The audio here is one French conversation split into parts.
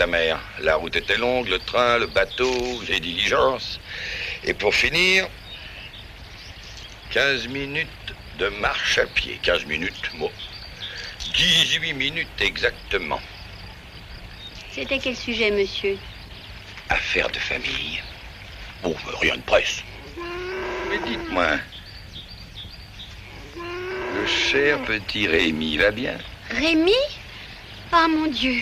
la mer. La route était longue, le train, le bateau, les diligences. Et pour finir, 15 minutes de marche à pied. 15 minutes, bon. 18 minutes exactement. C'était quel sujet, monsieur? Affaire de famille. Bon, rien de presse. Mais dites-moi, le cher petit Rémi va bien? Rémi? Ah, mon Dieu.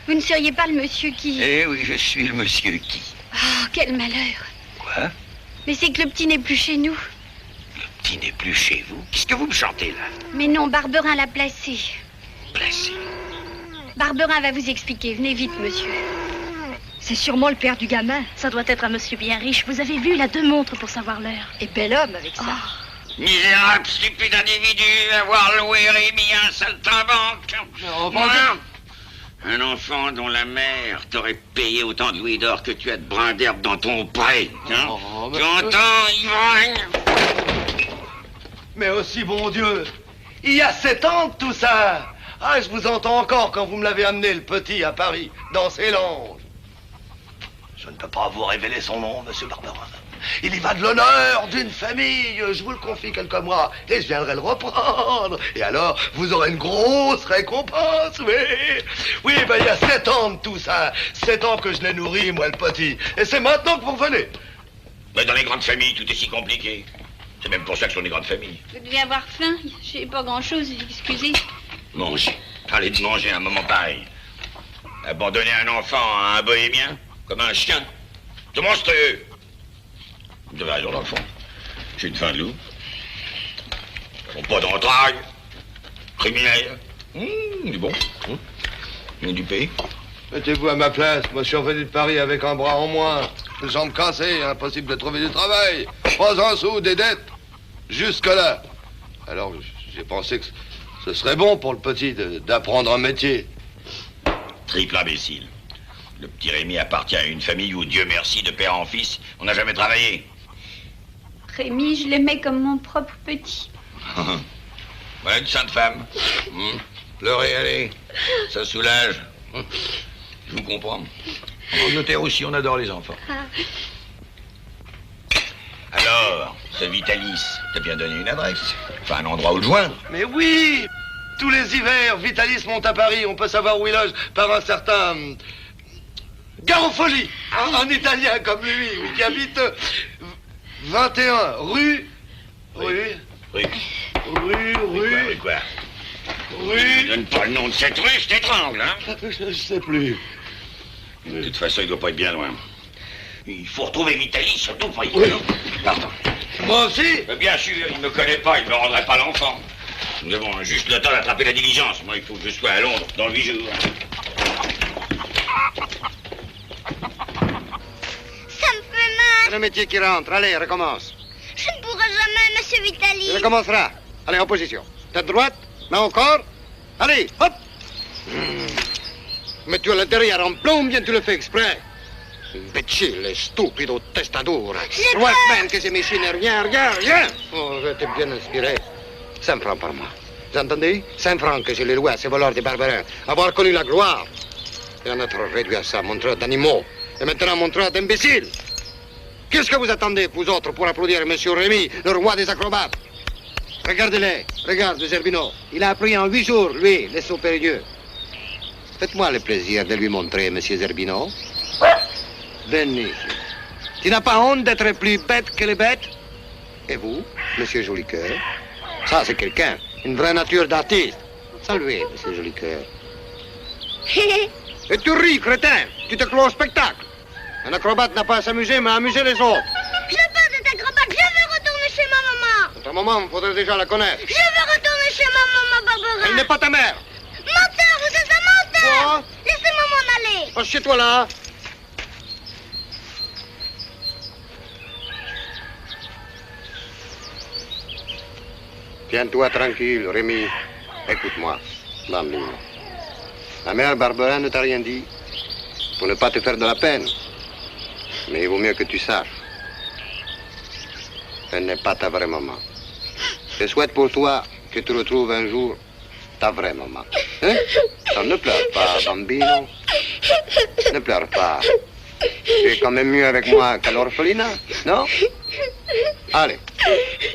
Vous ne seriez pas le monsieur qui... Eh oui, je suis le monsieur qui. Oh, quel malheur. Quoi? Mais c'est que le petit n'est plus chez nous. Le petit n'est plus chez vous? Qu'est-ce que vous me chantez, là? Mais non, Barberin l'a placé. Placé? Barberin va vous expliquer. Venez vite, monsieur. C'est sûrement le père du gamin. Ça doit être un monsieur bien riche. Vous avez vu, il a 2 montres pour savoir l'heure. Et bel homme avec ça. Oh. Misérable, stupide individu, avoir loué Rémi un saltimbanque. Un enfant dont la mère t'aurait payé autant de louis d'or que tu as de brins d'herbe dans ton pré. Hein? Tu entends, ivrogne? Mais aussi, bon Dieu, il y a 7 ans que tout ça. Ah, je vous entends encore quand vous me l'avez amené, le petit, à Paris, dans ses langes. Je ne peux pas vous révéler son nom, monsieur Barberin. Il y va de l'honneur d'une famille, je vous le confie quelques mois, et je viendrai le reprendre. Et alors, vous aurez une grosse récompense, oui. Oui, ben il y a 7 ans de tout ça. 7 ans que je l'ai nourri, moi, le petit. Et c'est maintenant que vous revenez. Mais dans les grandes familles, tout est si compliqué. C'est même pour ça que ce sont des grandes familles. Vous devez avoir faim. J'ai pas grand-chose, excusez. Manger. Parler de manger à un moment pareil. Abandonner un enfant à un bohémien, comme un chien. C'est monstrueux. Vous avez raison, dans le fond. J'ai une faim de loup. Ils n'ont pas d'entrailles. Criminels. Du bon. Mais du pays. Mettez-vous à ma place. Moi, je suis revenu de Paris avec un bras en moins. Les jambes cassées, impossible de trouver du travail. Pas un sou, des dettes. Jusque-là. Alors, j'ai pensé que ce serait bon pour le petit d'apprendre un métier. Triple imbécile. Le petit Rémi appartient à une famille où, Dieu merci, de père en fils, on n'a jamais travaillé. Rémi, je l'aimais comme mon propre petit. Voilà une sainte femme. Pleurez, allez. Ça soulage. Je vous comprends. En Angleterre aussi, on adore les enfants. Alors, ce Vitalis, t'as bien donné une adresse. Enfin, un endroit où le joindre. Mais oui! Tous les hivers, Vitalis monte à Paris. On peut savoir où il loge par un certain... Garofoli, un Italien comme lui, qui habite 21 rue... Rue. Quoi? Rue... Donne pas le nom de cette rue, je t'étrangle, hein? Je sais plus. De toute façon, il doit pas être bien loin. Il faut retrouver Vitalis, surtout pour y Pardon. Moi aussi? Mais bien sûr, il me connaît pas, il me rendrait pas l'enfant. Nous avons juste le temps d'attraper la diligence. Moi, il faut que je sois à Londres dans 8 jours. Ça me fait mal. C'est le métier qui rentre. Allez, recommence. Je ne pourrai jamais, monsieur Vitalis. Il recommencera. Allez, en position. Tête droite, main au corps. Allez, hop. Mais tu à l'intérieur en plomb, bien tu le fais exprès. Imbécile, stupido, testadura. 3 semaines que c'est machine, rien. Oh, j'étais bien inspiré. 5 francs par mois. Vous entendez? 5 francs que j'ai les lois, ces voleurs des Barberins. Avoir connu la gloire. Et en être réduit à ça, montreur d'animaux. Et maintenant, montreur d'imbéciles. Qu'est-ce que vous attendez, vous autres, pour applaudir monsieur Rémi, le roi des acrobates? Regardez-les. Regarde, Zerbino. Il a appris en 8 jours, lui, les sauts périlleux. Faites-moi le plaisir de lui montrer, monsieur Zerbino. Venez. Tu n'as pas honte d'être plus bête que les bêtes? Et vous, monsieur Jolicoeur? Ça, c'est quelqu'un. Une vraie nature d'artiste. Saluez, monsieur Jolicoeur. Et tu ris, crétin. Tu te crois au spectacle. Un acrobate n'a pas à s'amuser, mais à amuser les autres. Je veux pas d'être acrobate. Je veux retourner chez ma maman. Ta maman, il faudrait déjà la connaître. Je veux retourner chez ma maman, Barberin. Elle n'est pas ta mère. Menteur, vous êtes un menteur. Quoi? Laissez-moi m'en aller. Passe chez toi, là. Tiens-toi tranquille, Rémi. Écoute-moi, bambino. La mère Barberin ne t'a rien dit pour ne pas te faire de la peine. Mais il vaut mieux que tu saches. Elle n'est pas ta vraie maman. Je souhaite pour toi que tu retrouves un jour ta vraie maman. Hein? Ça ne pleure pas, bambino. Ne pleure pas. Tu es quand même mieux avec moi qu'à l'orphelinat, non? Allez,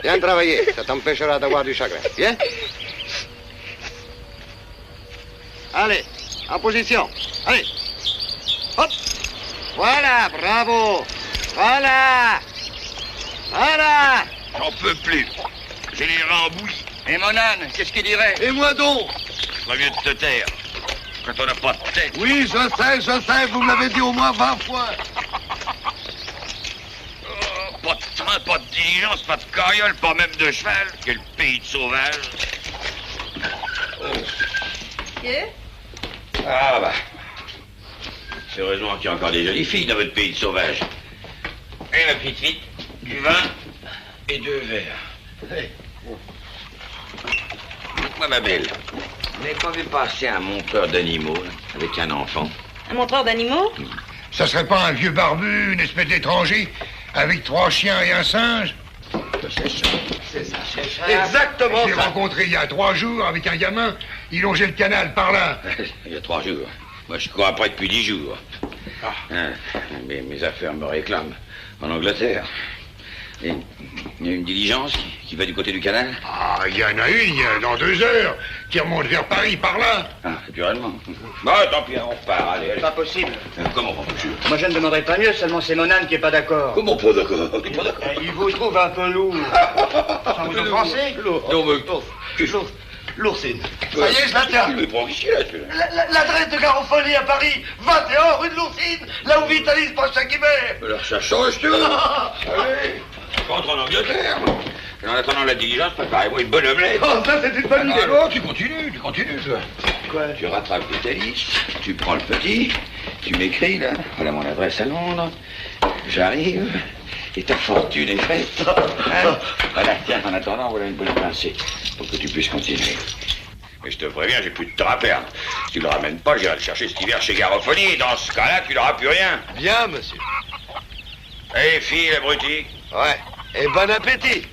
viens travailler. Ça t'empêchera d'avoir du chagrin. Viens. Allez, en position. Allez. Hop. Voilà, bravo. Voilà. Voilà. J'en peux plus. J'ai les reins en bouillie. Et mon âne, qu'est-ce qu'il dirait? Et moi donc? Je ferais mieux de te taire. Quand on n'a pas de tête. Oui, je sais, vous me l'avez dit au moins 20 fois. Oh, pas de train, pas de diligence, pas de carriole, pas même de cheval. Quel pays de sauvages. Monsieur? Ah bah. C'est heureusement qu'il y a encore des jolies filles dans votre pays de sauvages. Et ma petite fille, du vin et 2 verres. Hey. Dites-moi, ma belle, vous n'avez pas vu passer un montreur d'animaux, là, avec un enfant? Un montreur d'animaux? Ça serait pas un vieux barbu, une espèce d'étranger, avec 3 chiens et un singe? C'est ça. Exactement J'ai ça. rencontré il y a 3 jours avec un gamin, il longeait le canal par là. Il y a 3 jours. Moi, je cours après depuis 10 jours. Hein, mes affaires me réclament en Angleterre. Et il y a une diligence qui va du côté du canal? Ah, il y en a une, dans 2 heures, qui remonte vers Paris par là. Ah, naturellement. Bon, tant pis, on repart, allez. Pas possible. Comment pas possible? Moi, je ne demanderai pas mieux, seulement c'est mon âne qui est pas d'accord. Comment pas d'accord? T'es pas d'accord? Il vous trouve un peu lourd. Sans vous offenser? Non, mais... L'oursine. Ça y est, je la tiens. Tu me prends ici, là, celui-là. L'adresse de Garofoli à Paris, 21 rue de l'Oursine, là où vit Alice Pochakibet. Alors ça change tout. Allez, je rentre en Angleterre. Et en attendant la diligence, préparez-moi une bonne omelette. Oh, ça, c'est une bonne idée. Alors, tu continues, toi. Quoi? Tu rattrapes les Alice, tu prends le petit, tu m'écris, là. Voilà mon adresse à Londres. J'arrive, et ta fortune est faite. Hein? Voilà, tiens, en attendant, voilà une bonne pincée, pour que tu puisses continuer. Mais je te préviens, j'ai plus de temps à perdre. Si tu le ramènes pas, j'irai le chercher cet hiver chez Garofoli, et dans ce cas-là, tu n'auras plus rien. Bien, monsieur. Hé, fille, abruti. Ouais. Et bon appétit.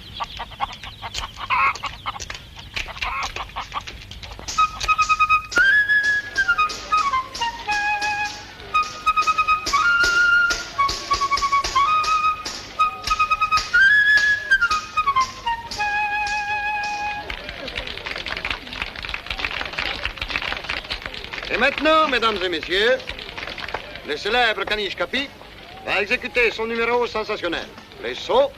Et maintenant, mesdames et messieurs, le célèbre caniche Capi va exécuter son numéro sensationnel. Les sauts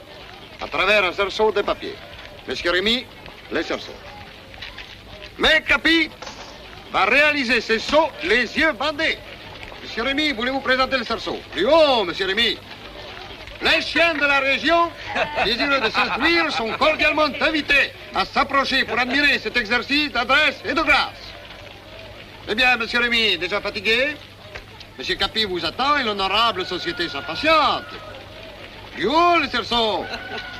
à travers un cerceau de papier. Monsieur Rémy, les cerceaux. Mais Capi va réaliser ses sauts les yeux bandés. Monsieur Rémy, voulez-vous présenter le cerceau? Plus haut, monsieur Rémy. Les chiens de la région, désireux de s'instruire, sont cordialement invités à s'approcher pour admirer cet exercice d'adresse et de grâce. Eh bien, monsieur Rémy, déjà fatigué? Monsieur Capi vous attend et l'honorable société s'impatiente. Plus haut, le cerceau.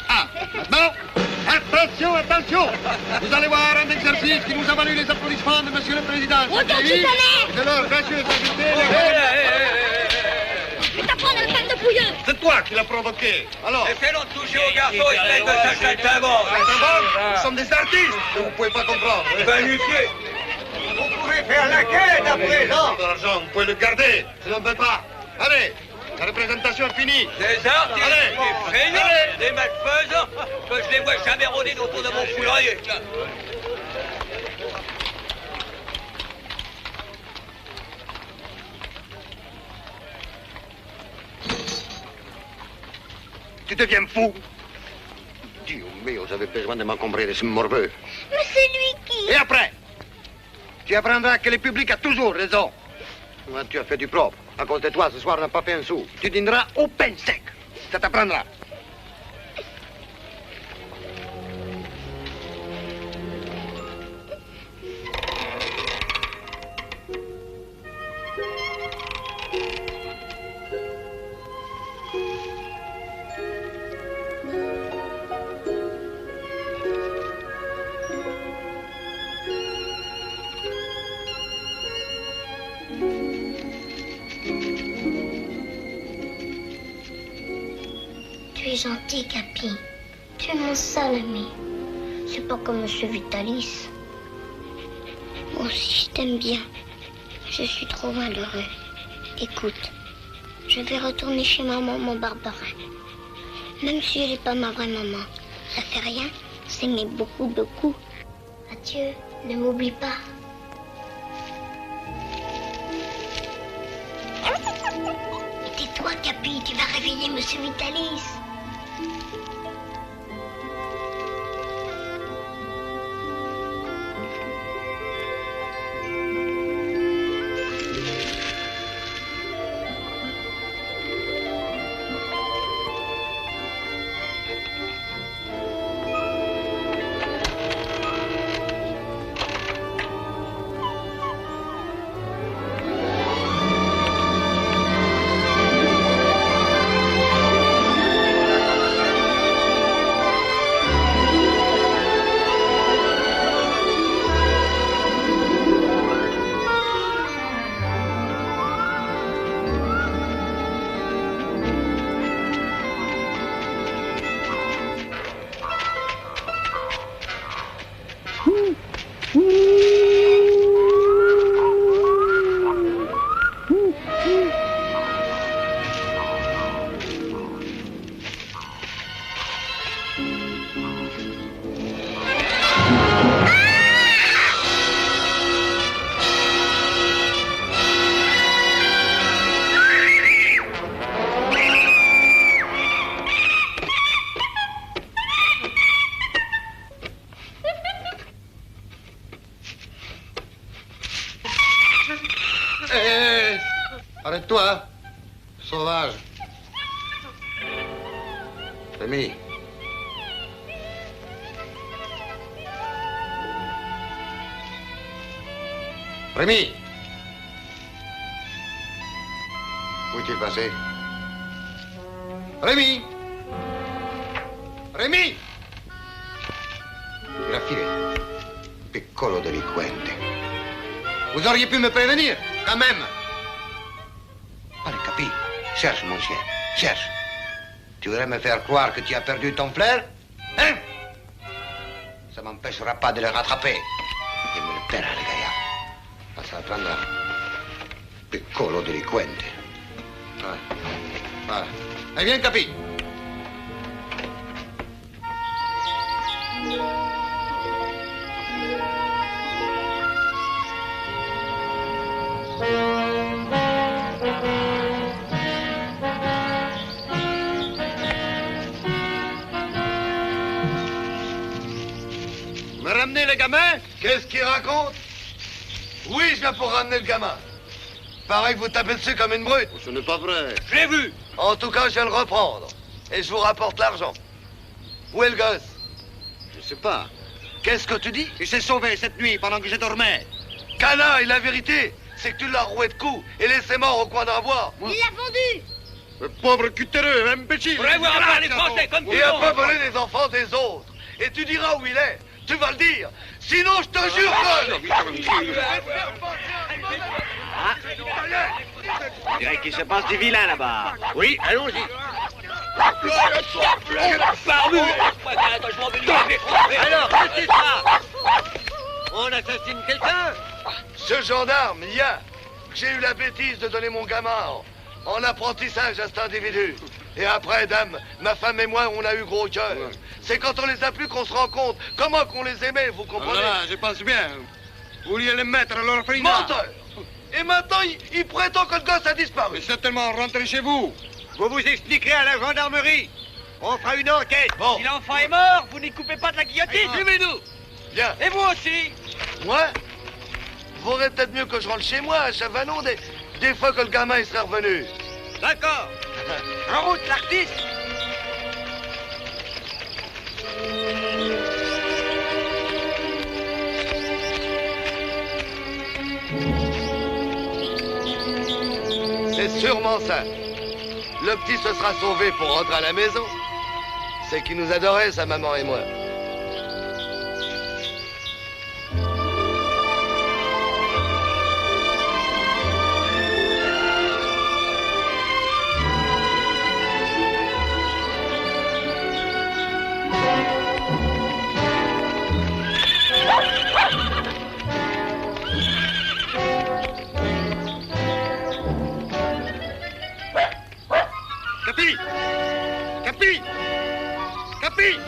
Ah, maintenant, attention. Vous allez voir un exercice qui nous a valu les applaudissements de monsieur le président. Et de leur gracieuse invité. Je vais t'apprendre le pain de pouilleux. C'est toi qui l'as provoqué. Alors, Laissez-le toucher au garçon, espèce de sachet saltimbanque. nous sommes des artistes. Vous pouvez pas comprendre. Magnifique. Vous pouvez faire la quête après, non? L'argent, vous pouvez le garder. Je n'en veux pas. Allez, la représentation est finie. Des artistes, Allez. des feignants, des malfaisants, que je les vois jamais rôder autour de mon foulerier. Tu deviens fou. Dieu mio, j'avais besoin de m'encombrer de ce morveux. Mais c'est lui qui... Et après, tu apprendras que le public a toujours raison. Ouais, tu as fait du propre. À cause de toi, ce soir, on n'a pas fait un sou. Tu dîneras au pain sec. Ça t'apprendra. Tu es gentil, Capi. Tu es mon seul ami. C'est pas comme Monsieur Vitalis. Moi aussi, je t'aime bien. Je suis trop malheureux. Écoute, je vais retourner chez ma maman Barberin. Même si elle n'est pas ma vraie maman, ça fait rien, c'est mes beaucoup de coups. Adieu, ne m'oublie pas. Tais-toi, Capi, tu vas réveiller Monsieur Vitalis. Arrête-toi, sauvage. Rémi. Rémi. Où est-il passé? Rémi. Rémi. Il a filé. Piccolo delinquente. Vous auriez pu me prévenir, quand même. Allez, Capi, cherche mon chien, cherche. Tu voudrais me faire croire que tu as perdu ton flair? Hein? Ça m'empêchera pas de le rattraper. Et me le paiera, le gaillard. Ça prendra. Piccolo delinquente. Voilà. Allez, viens, Capi. Me ramener le gamin? Qu'est-ce qu'il raconte? Oui, je viens pour ramener le gamin. Pareil que vous tapez dessus comme une brute. Ce n'est pas vrai. Je l'ai vu. En tout cas, je viens le reprendre. Et je vous rapporte l'argent. Où est le gosse? Je sais pas. Qu'est-ce que tu dis? Il s'est sauvé cette nuit pendant que je dormais. Canaille, la vérité, c'est que tu l'as roué de coups et laissé mort au coin d'un bois. Il l'a vendu. Le pauvre cutéreux, imbécile. Faudrait voir à parler français comme tout Il le a monde. pas volé les enfants des autres. Et tu diras où il est. Tu vas le dire. Sinon, je te jure que... Ah. On dirait qu'il se passe du vilain là-bas. Oui, allons-y. Barbu. Alors, qu'est-ce que c'est ça? On assassine quelqu'un? Ce gendarme, Lia, j'ai eu la bêtise de donner mon gamin en apprentissage à cet individu. Et après, dame, ma femme et moi, on a eu gros cœur. C'est quand on les a plus qu'on se rend compte comment qu'on les aimait, vous comprenez? Voilà, je pense bien. Vous vouliez les mettre à l'orphelinat. Menteur! Et maintenant, il prétend que le gosse a disparu. Mais certainement rentrer chez vous. Vous vous expliquerez à la gendarmerie. On fera une enquête. Bon, Si l'enfant est mort, vous n'y coupez pas de la guillotine. Suivez-nous. bien. Et vous aussi. Moi, vaudrait peut-être mieux que je rentre chez moi, à Chavanon, des fois que le gamin il serait revenu. D'accord. En route, l'artiste. C'est sûrement ça. Le petit se sera sauvé pour rentrer à la maison. C'est qu'il nous adorait, sa maman et moi. Capi! Capi! Capi!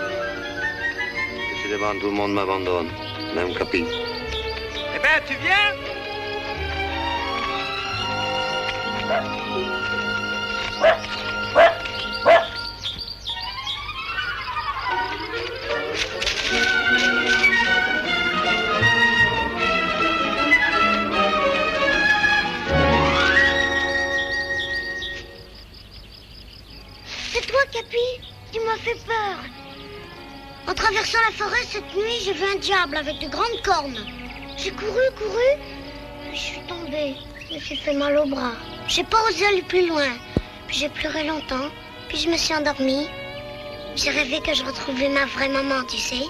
Décidément, tout le monde m'abandonne. Même Capi. Eh ben, tu viens? C'est toi, Capi? Tu m'as fait peur. En traversant la forêt cette nuit, j'ai vu un diable avec de grandes cornes. J'ai couru, puis je suis tombée. Je me suis fait mal au bras. J'ai pas osé aller plus loin. Puis j'ai pleuré longtemps, puis je me suis endormie. J'ai rêvé que je retrouvais ma vraie maman, tu sais.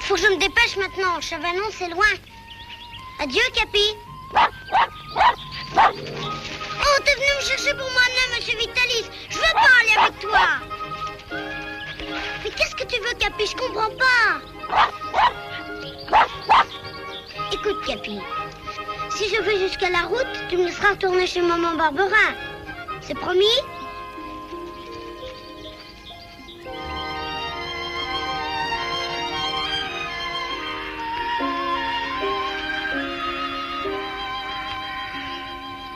Faut que je me dépêche maintenant, Chavanon, c'est loin. Adieu, Capi. Oh, t'es venu me chercher pour m'amener, monsieur Vitalis. Je veux pas aller avec toi. Mais qu'est-ce que tu veux, Capi? Je comprends pas. Écoute, Capi. Si je vais jusqu'à la route, tu me laisseras retourner chez maman Barberin. C'est promis?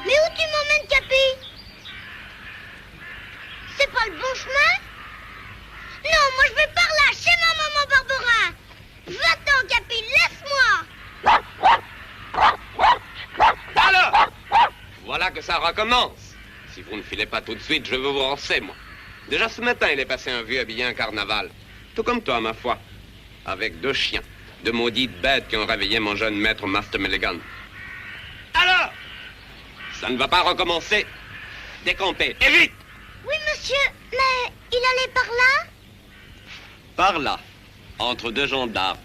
Mais où tu m'emmènes, Capi? C'est pas le bon chemin? Non, moi je vais par là, chez ma maman Barberin. Va-t'en, Capi, laisse-moi. Alors, voilà que ça recommence. Si vous ne filez pas tout de suite, je veux vous rancer, moi. Déjà ce matin, il est passé un vieux habillé en carnaval. Tout comme toi, ma foi. Avec 2 chiens. 2 maudites bêtes qui ont réveillé mon jeune maître Master Milligan. Alors, ça ne va pas recommencer. Décomptez, et vite! Oui, monsieur, mais il allait par là? Par là, entre 2 gendarmes.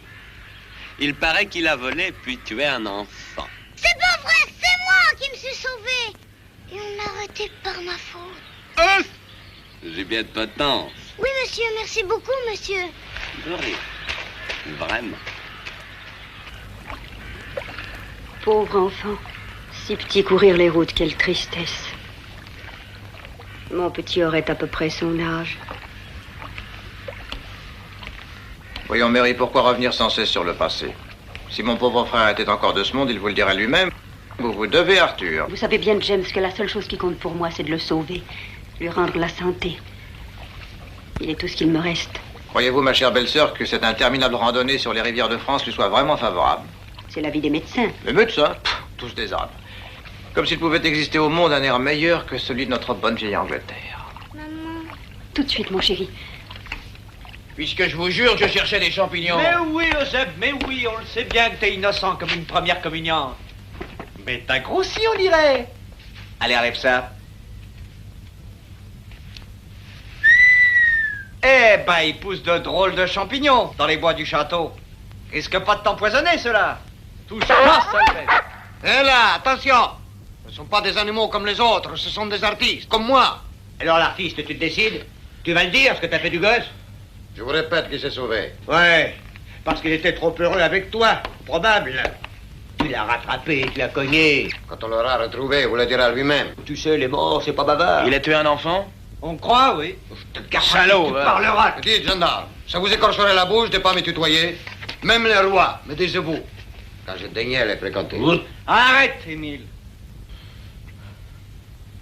Il paraît qu'il a volé puis tué un enfant. C'est pas vrai, c'est moi qui me suis sauvée. Et on l'a arrêté par ma faute. J'ai bien de potence. Oui, monsieur, merci beaucoup, monsieur. De rien. Vraiment. Pauvre enfant. Si petit courir les routes, quelle tristesse. Mon petit aurait à peu près son âge. Voyons, Mary, pourquoi revenir sans cesse sur le passé? Si mon pauvre frère était encore de ce monde, il vous le dirait lui-même. Vous vous devez, Arthur. Vous savez bien, James, que la seule chose qui compte pour moi, c'est de le sauver. Lui rendre la santé. Il est tout ce qu'il me reste. Croyez-vous, ma chère belle-sœur, que cette interminable randonnée sur les rivières de France lui soit vraiment favorable? C'est l'avis des médecins. Les médecins? Tous des ânes. Comme s'il pouvait exister au monde un air meilleur que celui de notre bonne vieille Angleterre. Maman. Tout de suite, mon chéri. Puisque je vous jure que je cherchais des champignons. Mais oui, Euseb, mais oui, on le sait bien que t'es innocent comme une première communiante. Mais t'as grossi, on dirait. Allez, enlève ça. Eh ben, il pousse de drôles de champignons dans les bois du château. Risque pas de t'empoisonner, ceux-là. Touche pas, sale bête. Hé là, attention! Ce ne sont pas des animaux comme les autres, ce sont des artistes, comme moi. Alors, l'artiste, tu te décides? Tu vas le dire, ce que t'as fait du gosse? Je vous répète qu'il s'est sauvé. Ouais, parce qu'il était trop heureux avec toi, probable. Tu l'as rattrapé, tu l'as cogné. Quand on l'aura retrouvé, vous le direz lui-même. Tu sais, les morts, c'est pas bavard. Il a tué un enfant? On croit, oui. Je te cache Salaud, tu hein. parleras. Dites, gendarme, ça vous écorcherait la bouche de pas me tutoyer? Même les rois me disent vous. Quand je daignais les fréquenter. Arrête, Émile.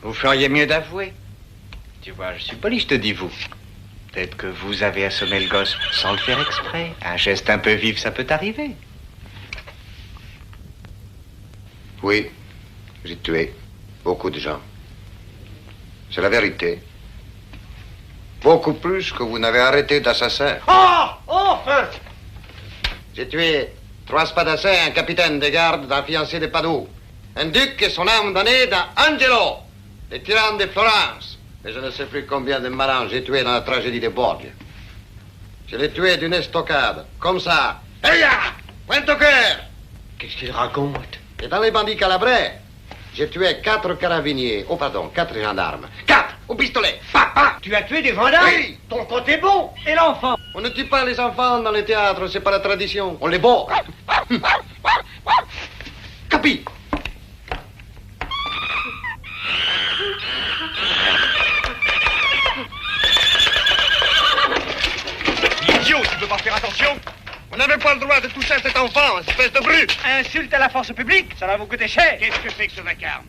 Vous feriez mieux d'avouer. Tu vois, je suis poli, je te dis vous. Peut-être que vous avez assommé le gosse sans le faire exprès. Un geste un peu vif, ça peut arriver. Oui, j'ai tué beaucoup de gens. C'est la vérité. Beaucoup plus que vous n'avez arrêté d'assassins. Oh, feu! J'ai tué 3 spadassins, un capitaine de garde d'un fiancé de Padoue, un duc et son âme donnée d'un Angelo, les tyrans de Florence. Et je ne sais plus combien de marins j'ai tué dans la tragédie de Borgia. Je l'ai tué d'une estocade, comme ça. Heya! Pointe au cœur! Qu'est-ce qu'il raconte? Et dans les bandits calabrais, j'ai tué 4 carabiniers. Oh, pardon, 4 gendarmes. 4 au pistolet. Pa! Tu as tué des gendarmes? Oui! Ton côté bon. Et l'enfant? On ne tue pas les enfants dans les théâtres, c'est pas la tradition. On les bat. Capi! Attention! Vous n'avez pas le droit de toucher à cet enfant, espèce de brute! Insulte à la force publique, ça va vous coûter cher. Qu'est-ce que c'est que ce vacarme?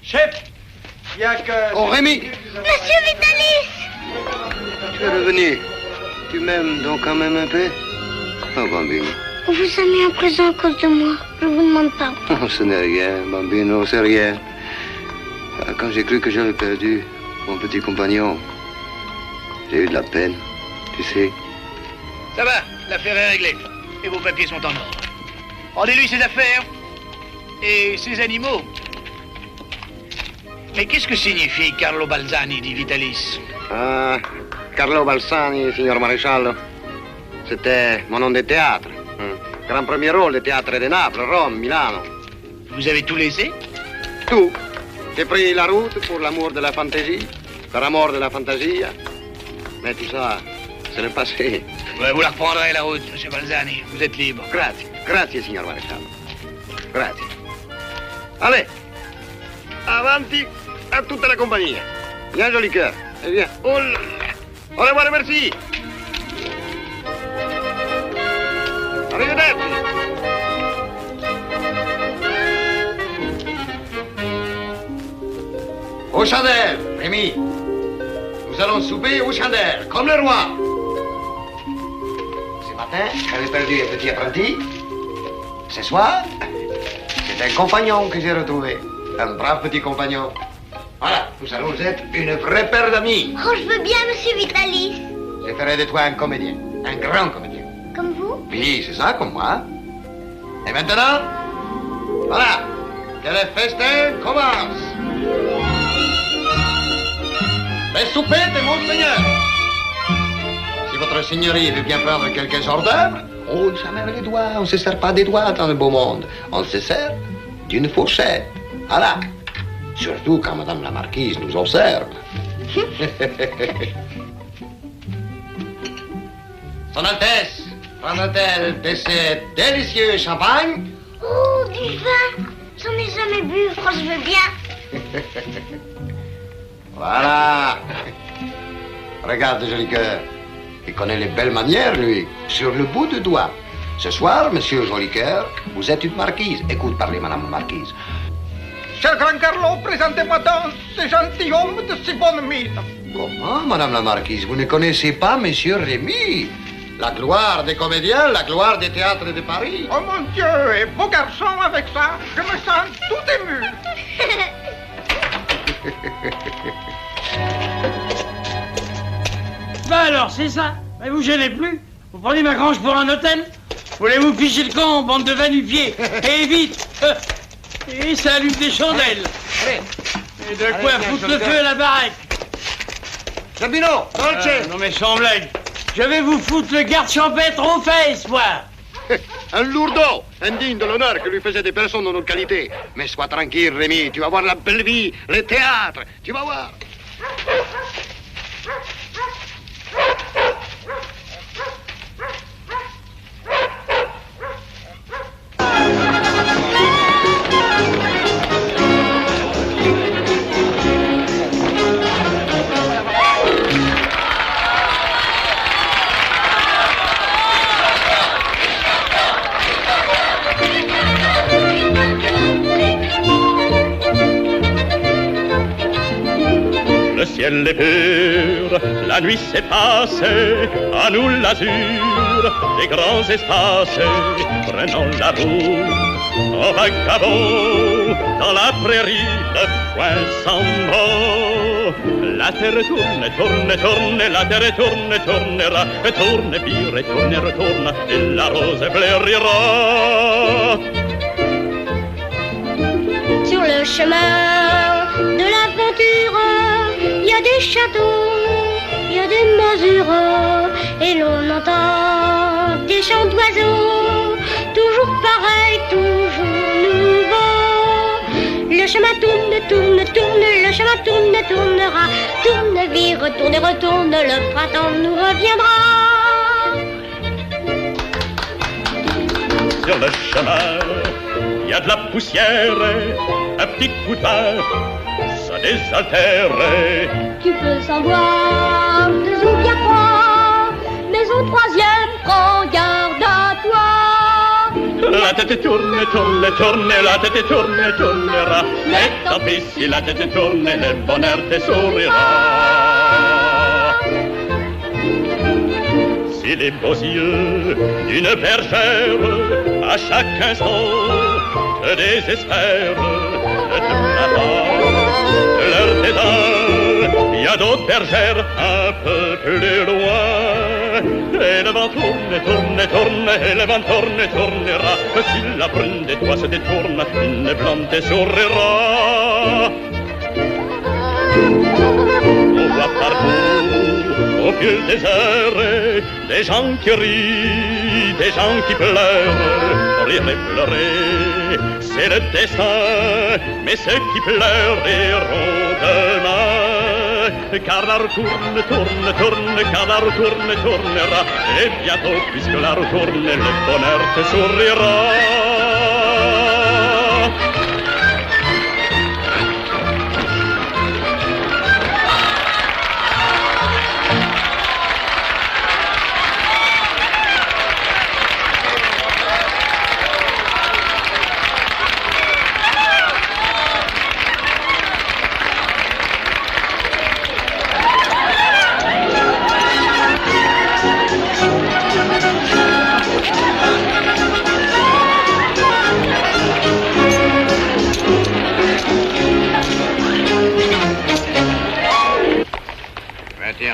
Chef, il y a que... Oh, Rémi! Monsieur Vitalis! Tu es revenu. Tu m'aimes donc quand même un peu? Oh, Bambino. On vous a mis en prison à cause de moi. Je vous demande pardon. Oh, ce n'est rien, Bambino, c'est rien. Quand j'ai cru que j'avais perdu mon petit compagnon, j'ai eu de la peine, tu sais. Ça va, l'affaire est réglée. Et vos papiers sont en ordre. Rendez-lui ses affaires et ses animaux. Mais qu'est-ce que signifie Carlo Balzani di Vitalis? Carlo Balzani, signor Maresciallo, c'était mon nom de théâtre. Grand premier rôle de théâtre de Naples, Rome, Milano. Vous avez tout laissé? Tout. J'ai pris la route pour l'amour de la fantaisie, par amour de la fantasia. Mais tout ça, c'est le passé. Ouais, vous la reprendrez, la route, monsieur Balzani. Vous êtes libre. Grazie, grazie, signor Maresciallo. Grazie. Allez, avanti a tutta la compagnia. Viens, joli cœur. Et viens. Oh là là. Au revoir et merci. Arrivederci. Aux chandelles, Rémi. Nous allons souper aux chandelles, comme le roi. Ce matin, j'avais perdu un petit apprenti. Ce soir, c'est un compagnon que j'ai retrouvé. Un brave petit compagnon. Voilà, nous allons être une vraie paire d'amis. Oh, je veux bien, monsieur Vitalis. Je ferai de toi un comédien, un grand comédien. Comme vous? Oui, c'est ça, comme moi. Et maintenant, voilà, que le festin commence. Le souper de Monseigneur. Si votre seigneurie veut bien prendre quelques hors d'œuvre, on ne s'amène les doigts, on ne se sert pas des doigts dans le beau monde. On se sert d'une fourchette. Voilà. Surtout quand Madame la Marquise nous observe. Son Altesse, prendra-t-elle de ce délicieux champagne? Oh, du vin. J'en ai jamais bu, oh, je veux bien. Voilà. Regarde, joli cœur. Il connaît les belles manières, lui. Sur le bout du doigt. Ce soir, monsieur joli cœur, vous êtes une marquise. Écoute parler, madame la marquise. Cher grand Carlo, présentez-moi donc ce gentilhomme de si bonne mine. Comment, madame la marquise? Vous ne connaissez pas monsieur Rémi? La gloire des comédiens, la gloire des théâtres de Paris. Oh mon Dieu, et beau garçon avec ça, je me sens tout ému. Bah alors, c'est ça. Mais vous gênez plus. Vous prenez ma grange pour un hôtel? Voulez-vous ficher le camp, bande de va-nu-pieds? Et vite. Et ça allume des chandelles. Allez. Et de quoi foutre le feu à la baraque. Zabino, dolce. Non mais sans blague. Je vais vous foutre le garde champêtre aux fesses, moi. Un lourdeau, indigne de l'honneur que lui faisaient des personnes de notre qualité. Mais sois tranquille, Rémi, tu vas voir la belle vie, le théâtre, tu vas voir. Le ciel est pur, la nuit s'est passée, à nous l'azur des grands espaces, prenons la route, en vagabond, dans la prairie de point sans mot. La terre tourne, tourne, tourne, la terre tourne, tournera, tourne, vire, tourne, retourne, et la rose fleurira. Sur le chemin de l'aventure, il y a des châteaux, il y a des masures, et l'on entend des chants d'oiseaux, toujours pareil, toujours nouveau. Le chemin tourne, tourne, tourne, le chemin tourne, tournera, tourne, vire, retourne, retourne, le printemps nous reviendra. Sur le chemin, il y a de la poussière, un petit coup de vent, ça désaltère. Tu peux savoir deux ou bien trois, mais mais au troisième, prends garde à toi. La tête tourne, tourne, tourne, la tête tourne, tournera. Mais tant pis si la tête tourne, le bonheur te sourira. Si les beaux yeux d'une bergère à chaque instant te désespèrent, ne te plains pas de leur dédain. Il y a d'autres bergères un peu plus loin. Et le vent tourne, tourne, tourne, et le vent tourne, tournera. Si la brune de toi se détourne, une blonde te sourira. On voit partout, au pied des airs, des gens qui rient, des gens qui pleurent. Rire et pleurer, c'est le destin, mais ceux qui pleurent riront demain. Car la roue tourne, tourne, tourne, car la roue tourne, tournera. Et bientôt, puisque la roue tourne, le bonheur te sourira.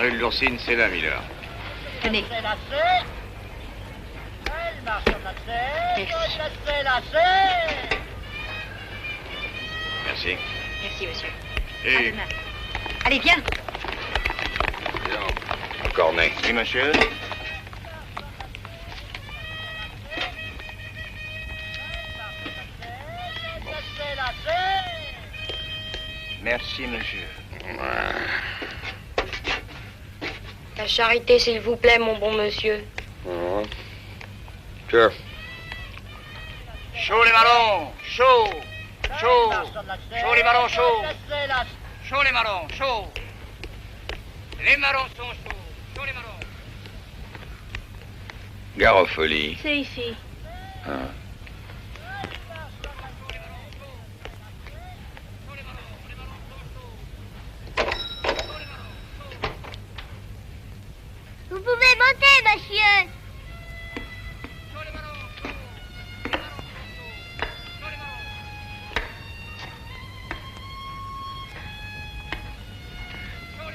Rue de l'Oursine, c'est là, Miller. Tenez. Merci. Merci, monsieur. Et... À demain. Allez, viens. Cornet. Oui, monsieur. Merci, monsieur. La charité, s'il vous plaît, mon bon monsieur. Tiens. Chaud les marrons, chaud, chaud, chaud les marrons, chaud, chaud les marrons, chaud. Les marrons sont chauds, chaud les marrons. Garofoli. C'est ici. Hein. Vous pouvez monter, monsieur.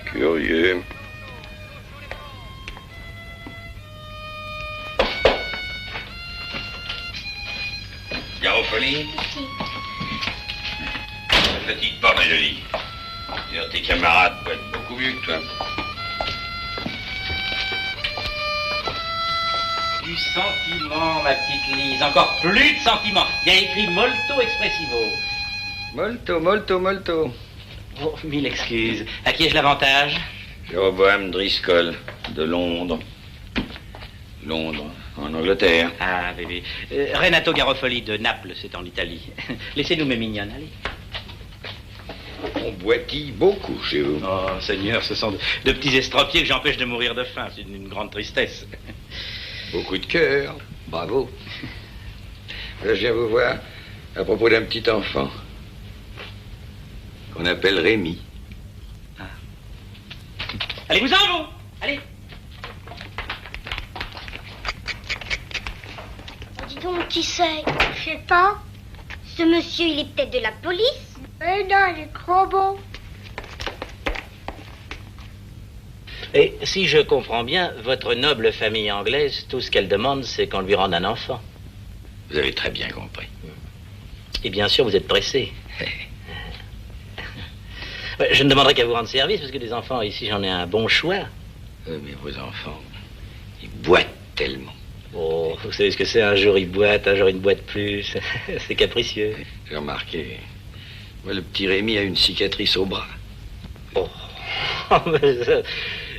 Curieux. Garofoli. Ne fatigue pas, ma jolie. D'ailleurs, tes camarades peuvent être beaucoup mieux que toi. Du sentiment, ma petite Lise. Encore plus de sentiment. Il y a écrit molto expressivo. Molto, molto, molto. Oh, mille excuses. À qui ai-je l'avantage? Jéroboam Driscoll, de Londres. Londres, en Angleterre. Ah, bébé. Renato Garofoli de Naples, c'est en Italie. Laissez-nous, mes mignonnes, allez. On boitille beaucoup chez vous. Oh, Seigneur, ce sont de petits estropiés que j'empêche de mourir de faim. C'est une grande tristesse. Beaucoup de cœur. Bravo. Là, je viens vous voir à propos d'un petit enfant qu'on appelle Rémi. Ah. Allez-vous-en, vous! Allez! Dis donc, qui c'est? Je sais pas. Ce monsieur, il est peut-être de la police? Eh non, il est trop beau. Et si je comprends bien, votre noble famille anglaise, tout ce qu'elle demande, c'est qu'on lui rende un enfant. Vous avez très bien compris. Et bien sûr, vous êtes pressé. Je ne demanderai qu'à vous rendre service, parce que des enfants, ici, j'en ai un bon choix. Mais vos enfants, ils boitent tellement. Oh, vous savez ce que c'est, un jour ils boitent, un jour ils ne boitent plus. C'est capricieux. J'ai remarqué. Moi, le petit Rémi a une cicatrice au bras. Oh.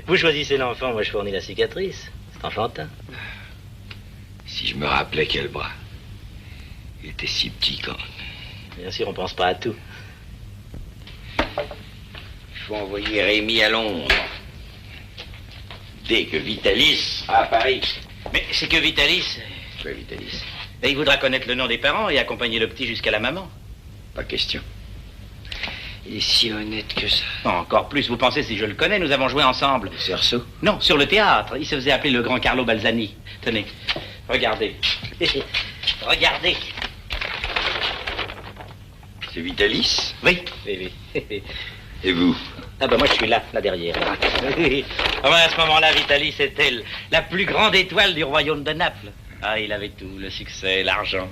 Vous choisissez l'enfant, moi je fournis la cicatrice. C'est enfantin. Si je me rappelais quel bras. Il était si petit quand. Bien sûr, on pense pas à tout. Il faut envoyer Rémi à Londres. dès que Vitalis à Paris. Mais c'est que Vitalis... Quoi, Vitalis? Il voudra connaître le nom des parents et accompagner le petit jusqu'à la maman. Pas question. Il est si honnête que ça. Encore plus, vous pensez si je le connais, nous avons joué ensemble. Cerceau? Non, sur le théâtre. Il se faisait appeler le grand Carlo Balzani. Tenez, regardez. Regardez. C'est Vitalis? Oui. Et vous? Ah ben moi je suis là derrière. Ah ben à ce moment-là, Vitalis était la plus grande étoile du royaume de Naples. Ah, il avait tout, le succès, l'argent,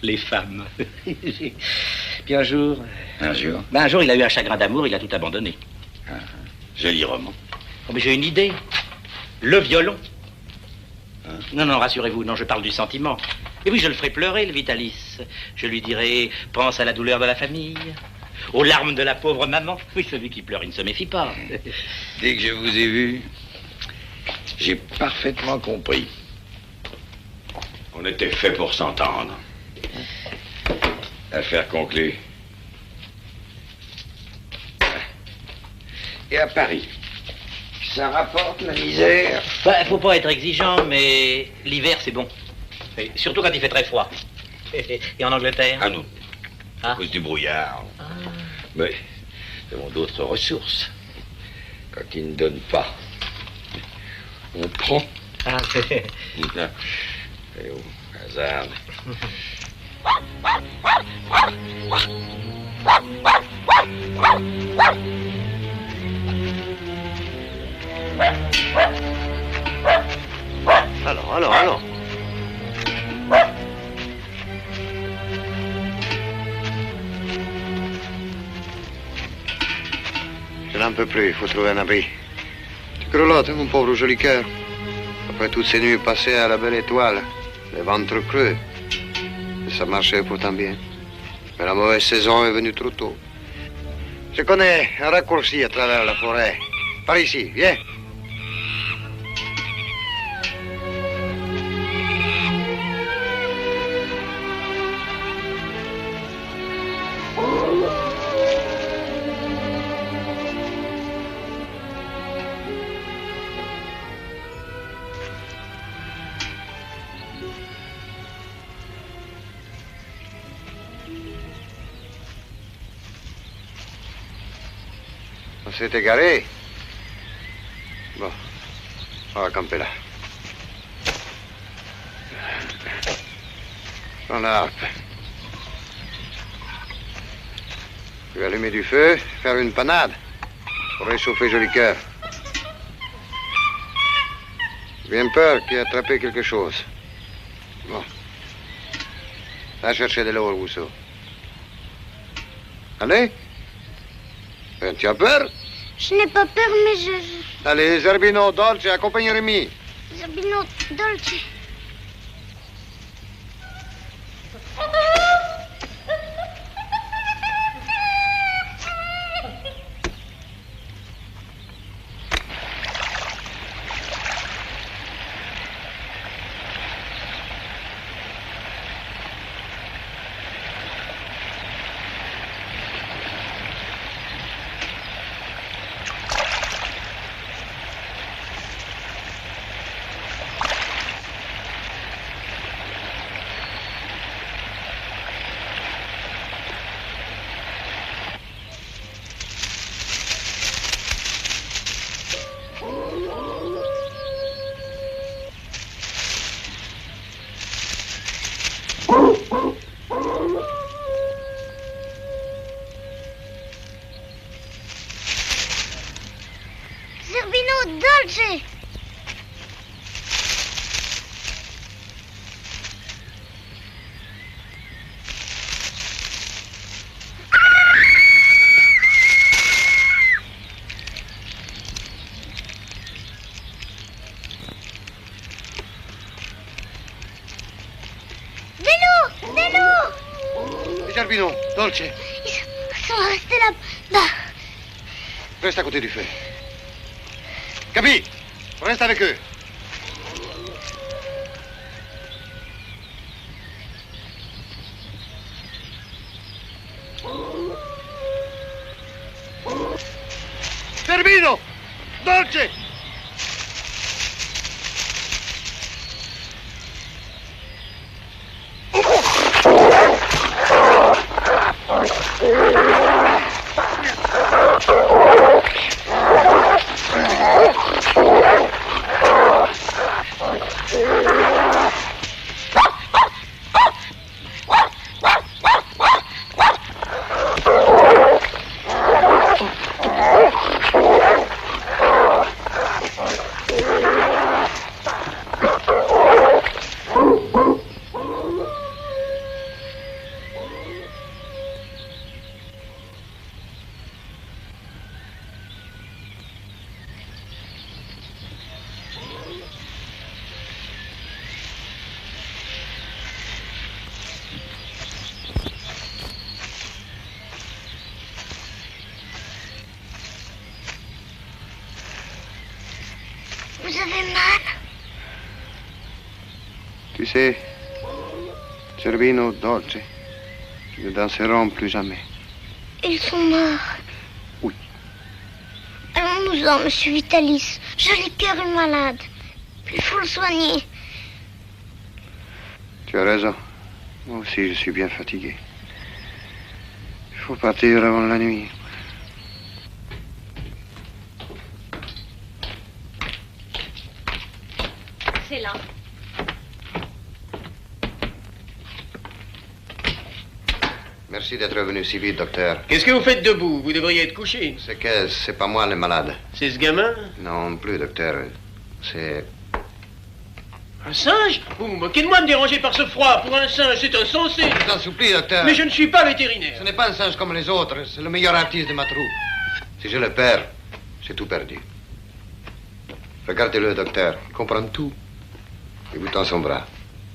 les femmes. Puis un jour... Un jour? Ben un jour, il a eu un chagrin d'amour, il a tout abandonné. Ah, joli roman. Oh, mais j'ai une idée. Le violon. Non, non, rassurez-vous, non, je parle du sentiment. Et oui, je le ferai pleurer, le Vitalis. Je lui dirai, pense à la douleur de la famille, aux larmes de la pauvre maman. Oui, celui qui pleure, il ne se méfie pas. Dès que je vous ai vu, j'ai parfaitement compris. On était fait pour s'entendre. Affaire conclue. Et à Paris, ça rapporte la misère? Bah, faut pas être exigeant, mais l'hiver, c'est bon. Et surtout quand il fait très froid. Et en Angleterre? Ah non, à cause du brouillard. Mais nous avons d'autres ressources. Quand ils ne donnent pas, on prend. Ah, et au hasard. Alors. Je n'en peux plus, il faut trouver un abri. Tu grelottes, mon pauvre joli cœur. Après toutes ces nuits passées à la belle étoile, le ventre creux. Et ça marchait pourtant bien. Mais la mauvaise saison est venue trop tôt. Je connais un raccourci à travers la forêt. Par ici, viens. On s'est égaré. Bon, on va camper là. Prends la harpe. Tu vas allumer du feu, faire une panade pour réchauffer joli cœur. J'ai bien peur qu'il ait attrapé quelque chose. Bon. Va chercher de l'eau au rousseau. Allez. Tu as peur? Je n'ai pas peur, mais je... Allez, Zerbino, Dolce, accompagne Rémi. Zerbino, Dolce. Zerbino, Dolce. Zerbino, Dolce. Ils sont restés là-bas. Reste à côté du feu. Capi, reste avec eux. Zerbino, Dolce. Vous avez mal? Tu sais, Cervino Dolce, ils ne danseront plus jamais. Ils sont morts. Oui. Allons-nous-en, monsieur Vitalis. Joli cœur est malade. Il faut le soigner. Tu as raison. Moi aussi, je suis bien fatigué. Il faut partir avant la nuit. C'est là. Merci d'être venu si vite, docteur. Qu'est-ce que vous faites debout? Vous devriez être couché. C'est pas moi le malade. C'est ce gamin? Non plus, docteur. C'est... Un singe? Vous vous moquez de moi, me déranger par ce froid. Pour un singe, c'est insensé. Je t'en supplie, docteur. Mais je ne suis pas vétérinaire. Ce n'est pas un singe comme les autres. C'est le meilleur artiste de ma troupe. Si je le perds, c'est tout perdu. Regardez-le, docteur. Il comprend tout. Il vous tend son bras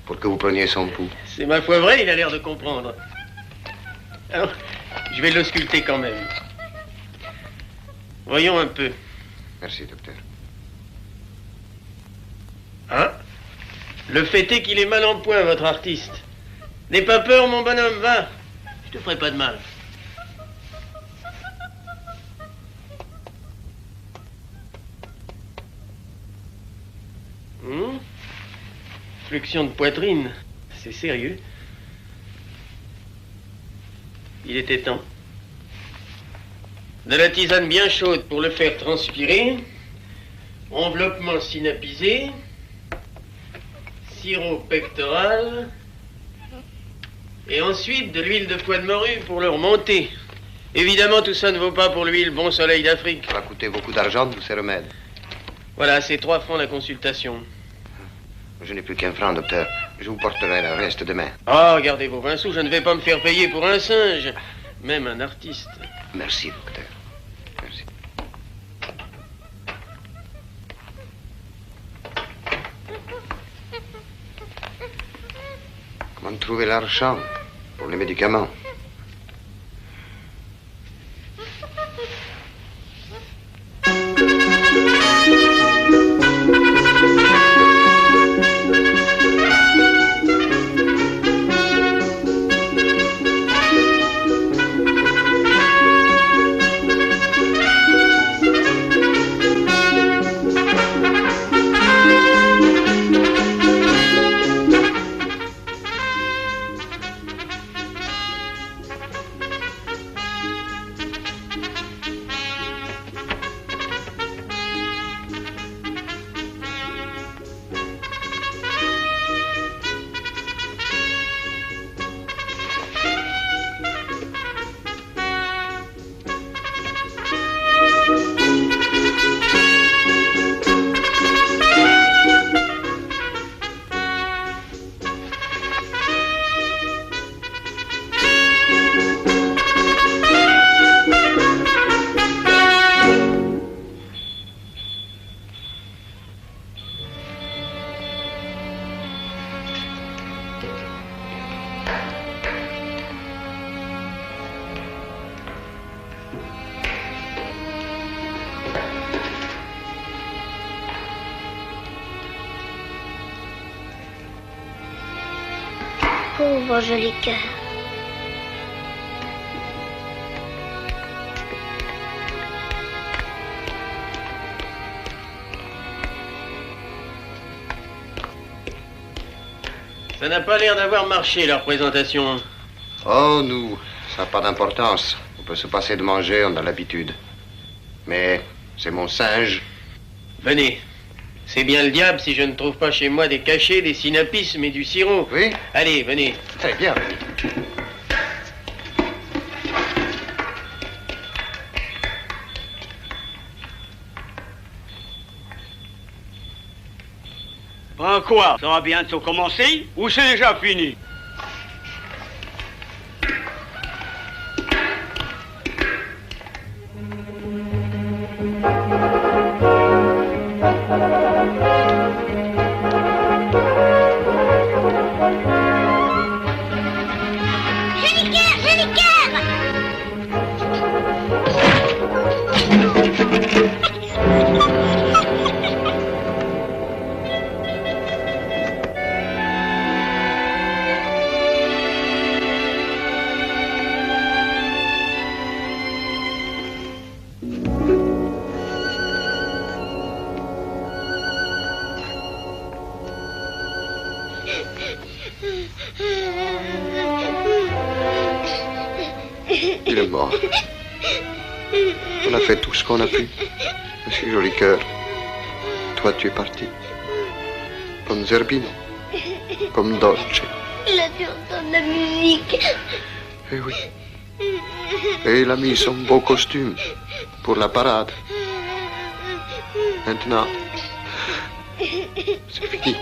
pour que vous preniez son pouls. C'est ma foi vrai, il a l'air de comprendre. Alors, je vais l'ausculter quand même. Voyons un peu. Merci, docteur. Hein? Le fait est qu'il est mal en point, votre artiste. N'aie pas peur, mon bonhomme, va. Je te ferai pas de mal. Flexion de poitrine. C'est sérieux. Il était temps. De la tisane bien chaude pour le faire transpirer. Enveloppement synapisé. Sirop pectoral. Et ensuite de l'huile de foie de morue pour le remonter. Évidemment, tout ça ne vaut pas pour l'huile Bon Soleil d'Afrique. Ça va coûter beaucoup d'argent, tous ces remèdes. Voilà, c'est 3 francs la consultation. Je n'ai plus qu'un franc, docteur. Je vous porterai le reste demain. Ah, gardez vos 20 sous, je ne vais pas me faire payer pour un singe. Même un artiste. Merci, docteur. Merci. Comment trouver l'argent pour les médicaments? Pauvre joli cœur. Ça n'a pas l'air d'avoir marché, leur présentation. Oh, nous, ça n'a pas d'importance. On peut se passer de manger, on a l'habitude. Mais c'est mon singe. Venez. C'est bien le diable si je ne trouve pas chez moi des cachets, des synapismes et du sirop. Oui? Allez, venez. Très bien. Ben quoi? Ça va bientôt commencer ou c'est déjà fini? Il est mort. On a fait tout ce qu'on a pu. Monsieur Jolicoeur, toi tu es parti. Comme Zerbino. Comme Dolce. Il a dû entendre la musique. Eh oui. Et il a mis son beau costume pour la parade. Maintenant, c'est fini.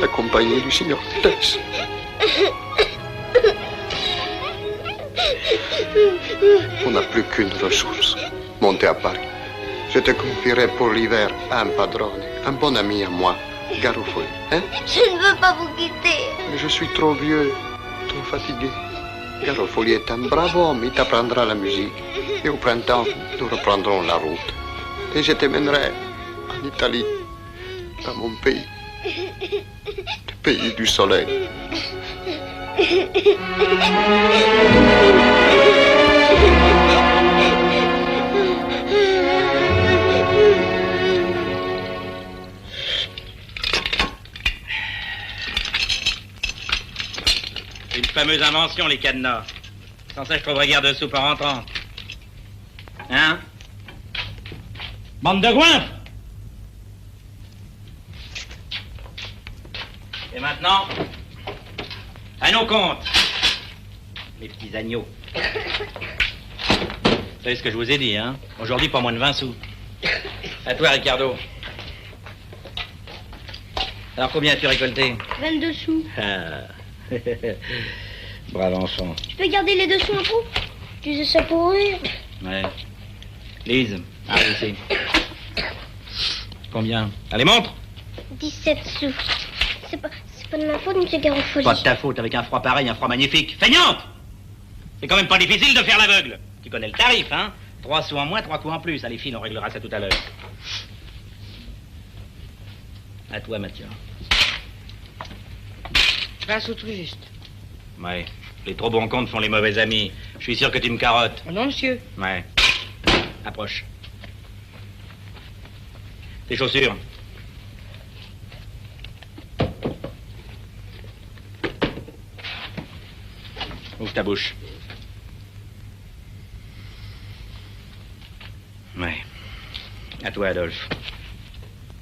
La compagnie du signor Tess. On n'a plus qu'une ressource, monter à Paris. Je te confierai pour l'hiver un padrone, un bon ami à moi, Garofoli. Hein? Je ne veux pas vous quitter. Mais je suis trop vieux, trop fatigué. Garofoli est un brave homme, il t'apprendra la musique. Et au printemps, nous reprendrons la route. Et je te mènerai en Italie, dans mon pays. Le pays du soleil. Une fameuse invention, les cadenas. Sans ça, je trouverais guère de soupe en rentrant. Hein? Bande de goinfres! Et maintenant, à nos comptes, les petits agneaux. Vous savez ce que je vous ai dit, hein? Aujourd'hui, pas moins de 20 sous. À toi, Ricardo. Alors, combien as-tu récolté? 22 sous. Ah. Brave enfant. Tu peux garder les 2 sous en trop? Tu sais ça pour rire. Ouais. Lise, arrive ici. Combien? Allez, montre! 17 sous. C'est pas de ma faute, monsieur Garofoli. Pas de ta faute, avec un froid pareil, un froid magnifique. Feignante! C'est quand même pas difficile de faire l'aveugle. Tu connais le tarif, hein? 3 sous en moins, 3 coups en plus. Allez, fine, on réglera ça tout à l'heure. À toi, Mathieu. 20 sous tout juste. Ouais. Les trop bons comptes font les mauvais amis. Je suis sûr que tu me carottes. Oh non, monsieur. Ouais. Approche. Tes chaussures. Ouvre ta bouche. Ouais. À toi, Adolphe.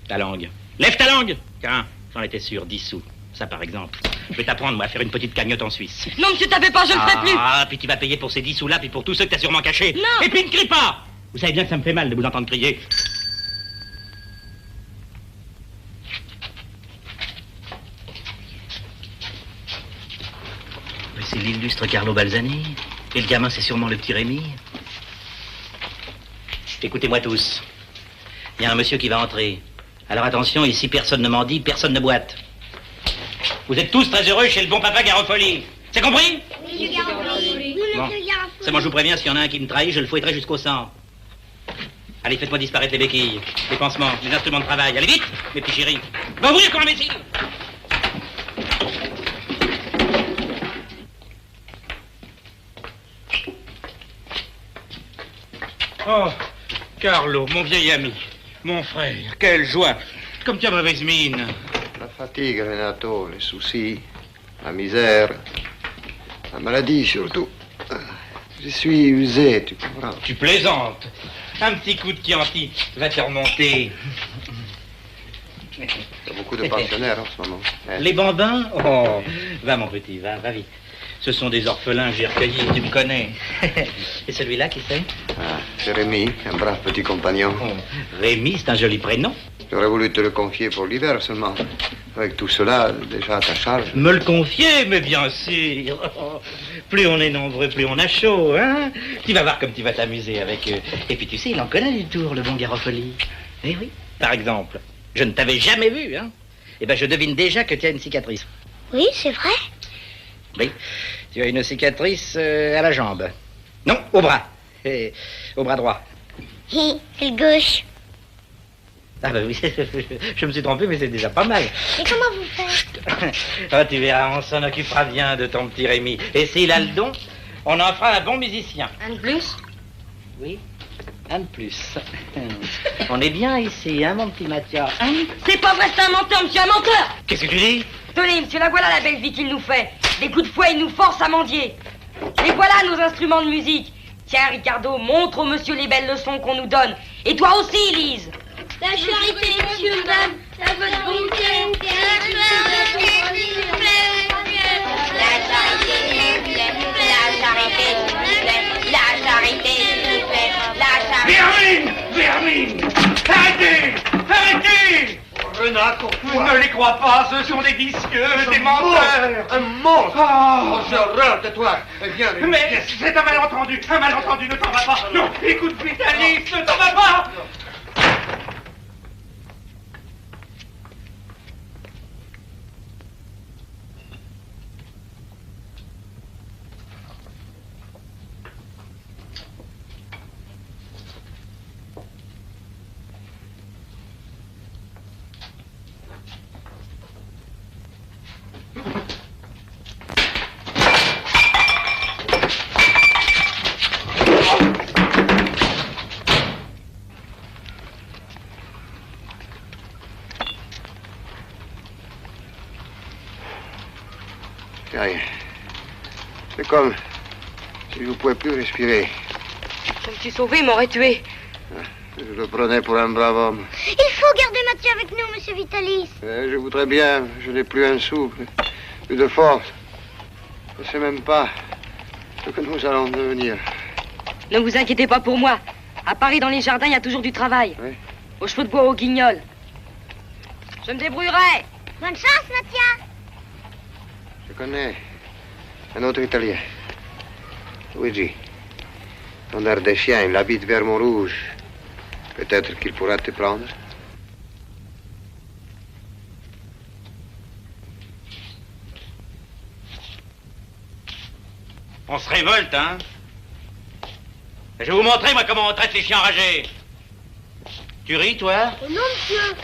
Ta langue. Lève ta langue! Tiens, j'en étais sûr, 10 sous. Ça, par exemple. Je vais t'apprendre, moi, à faire une petite cagnotte en Suisse. Non, monsieur, t'avais pas, je ne ferai plus. Ah, puis tu vas payer pour ces 10 sous-là, puis pour tous ceux que t'as sûrement cachés. Non. Et puis ne crie pas! Vous savez bien que ça me fait mal de vous entendre crier. Mais c'est l'illustre Carlo Balzani. Et le gamin, c'est sûrement le petit Rémi. Écoutez-moi tous. Il y a un monsieur qui va entrer. Alors attention, ici, personne ne mendie, personne ne boite. Vous êtes tous très heureux chez le bon papa Garofoli. C'est compris? Monsieur Garofoli. Oui, Bon. monsieur Garofoli. C'est moi, je vous préviens, s'il y en a un qui me trahit, je le fouetterai jusqu'au sang. Allez, faites-moi disparaître les béquilles, les pansements, les instruments de travail. Allez vite, mes petits chéris. Va ouvrir comme imbécile. Oh, Carlo, mon vieil ami, mon frère, quelle joie. Comme tu as mauvaise mine. La fatigue, Renato, les soucis, la misère, la maladie surtout. Je suis usé, tu comprends? Tu plaisantes. Un petit coup de Chianti va te remonter. Il y a beaucoup de pensionnaires en ce moment. Les bambins? Oh, va mon petit, va vite. Ce sont des orphelins que j'ai recueillis, tu me connais. Et celui-là, qui c'est? Ah, c'est Rémi, un brave petit compagnon. Oh, Rémi, c'est un joli prénom. J'aurais voulu te le confier pour l'hiver seulement. Avec tout cela, déjà à ta charge. Me le confier, mais bien sûr. Oh, plus on est nombreux, plus on a chaud, hein? Tu vas voir comme tu vas t'amuser avec eux. Et puis tu sais, il en connaît du tour, le bon Garofoli. Eh oui, par exemple, je ne t'avais jamais vu, hein? Eh ben, je devine déjà que tu as une cicatrice. Oui, c'est vrai. Oui, tu as une cicatrice à la jambe. Non, au bras. Au bras droit. C'est le gauche. Ah ben oui, je me suis trompé, mais c'est déjà pas mal. Et comment vous faites? Ah, tu verras, on s'en occupera bien de ton petit Rémi. Et s'il a le don, on en fera un bon musicien. Un de plus? Oui, un de plus. On est bien ici, hein, mon petit Mathias, hein? C'est pas vrai, c'est un menteur, monsieur, un menteur! Qu'est-ce que tu dis? Tenez, monsieur, la voilà la belle vie qu'il nous fait. Des coups de fouet, il nous force à mendier. Et voilà nos instruments de musique. Tiens, Ricardo, montre au monsieur les belles leçons qu'on nous donne. Et toi aussi, Lise. La charité, monsieur, madame, à votre bonté. La charité, s'il vous plaît. La charité, s'il vous plaît. La charité, s'il vous plaît. La charité. Vermine! Arrêtez! Arrêtez! Renard, Je ne les crois pas, ce sont des vicieux, des menteurs! Un monstre! Oh, j'ai horreur de toi! Viens, mais c'est un malentendu, ne t'en va pas! Non, écoute, Vitalis, ne t'en va pas! Rien. C'est comme si je ne pouvais plus respirer. Je me suis sauvé, il m'aurait tué. Je le prenais pour un brave homme. Il faut garder Mathieu avec nous, monsieur Vitalis. Je voudrais bien, je n'ai plus un sou, plus de force. Je ne sais même pas ce que nous allons devenir. Ne vous inquiétez pas pour moi. À Paris, dans les jardins, il y a toujours du travail. Oui. Aux cheveux de bois, aux guignols. Je me débrouillerai. Bonne chance, Mathieu. Je connais un autre Italien. Luigi. Un Ardéchien, il habite vers Montrouge. Peut-être qu'il pourra te prendre. On se révolte, hein? Je vais vous montrer, moi, comment on traite les chiens enragés. Tu ris, toi? Non, monsieur.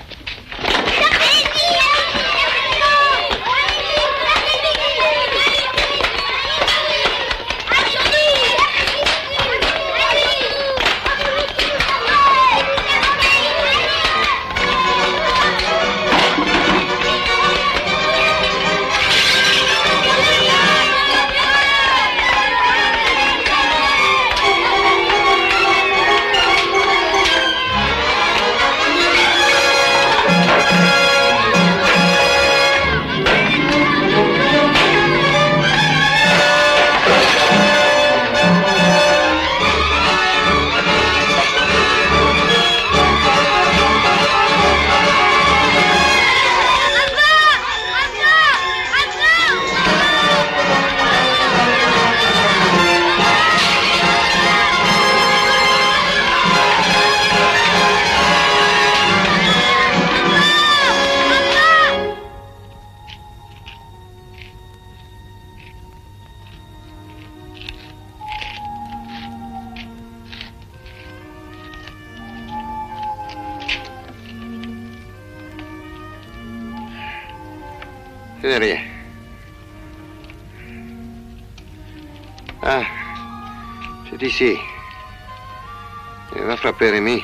Ce n'est rien. Ah, c'est ici. Il va frapper Rémi.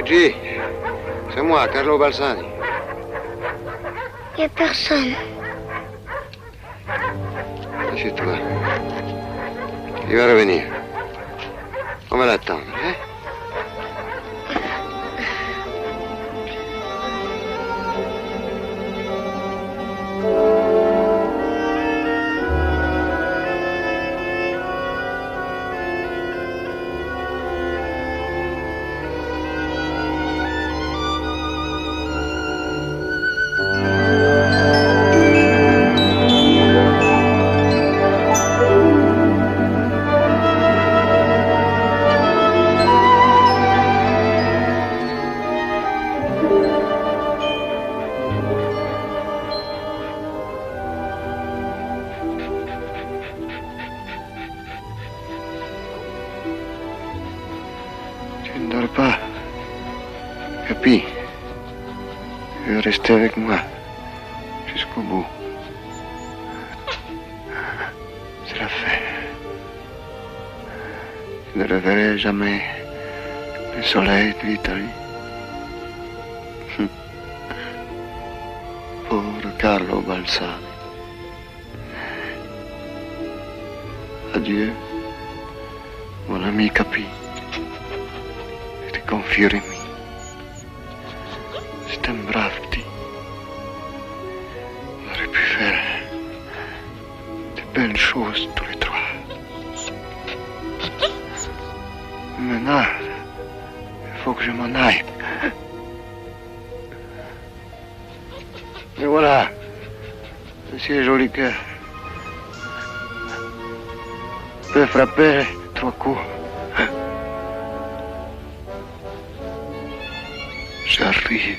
Luigi, c'est moi, Carlo Balsani. Il n'y a personne. C'est toi. Il va revenir. On va l'attendre, hein? Capi, il veut rester avec moi jusqu'au bout. C'est la fin. Je ne reverrai jamais le soleil de l'Italie. Pauvre Carlo Balsani. Adieu, mon ami Capi. Je te confie en moi. C'est un brave petit. On aurait pu faire de belles choses tous les trois. Maintenant, il faut que je m'en aille. Et voilà, monsieur Jolicoeur peut frapper 3 coups. J'arrive.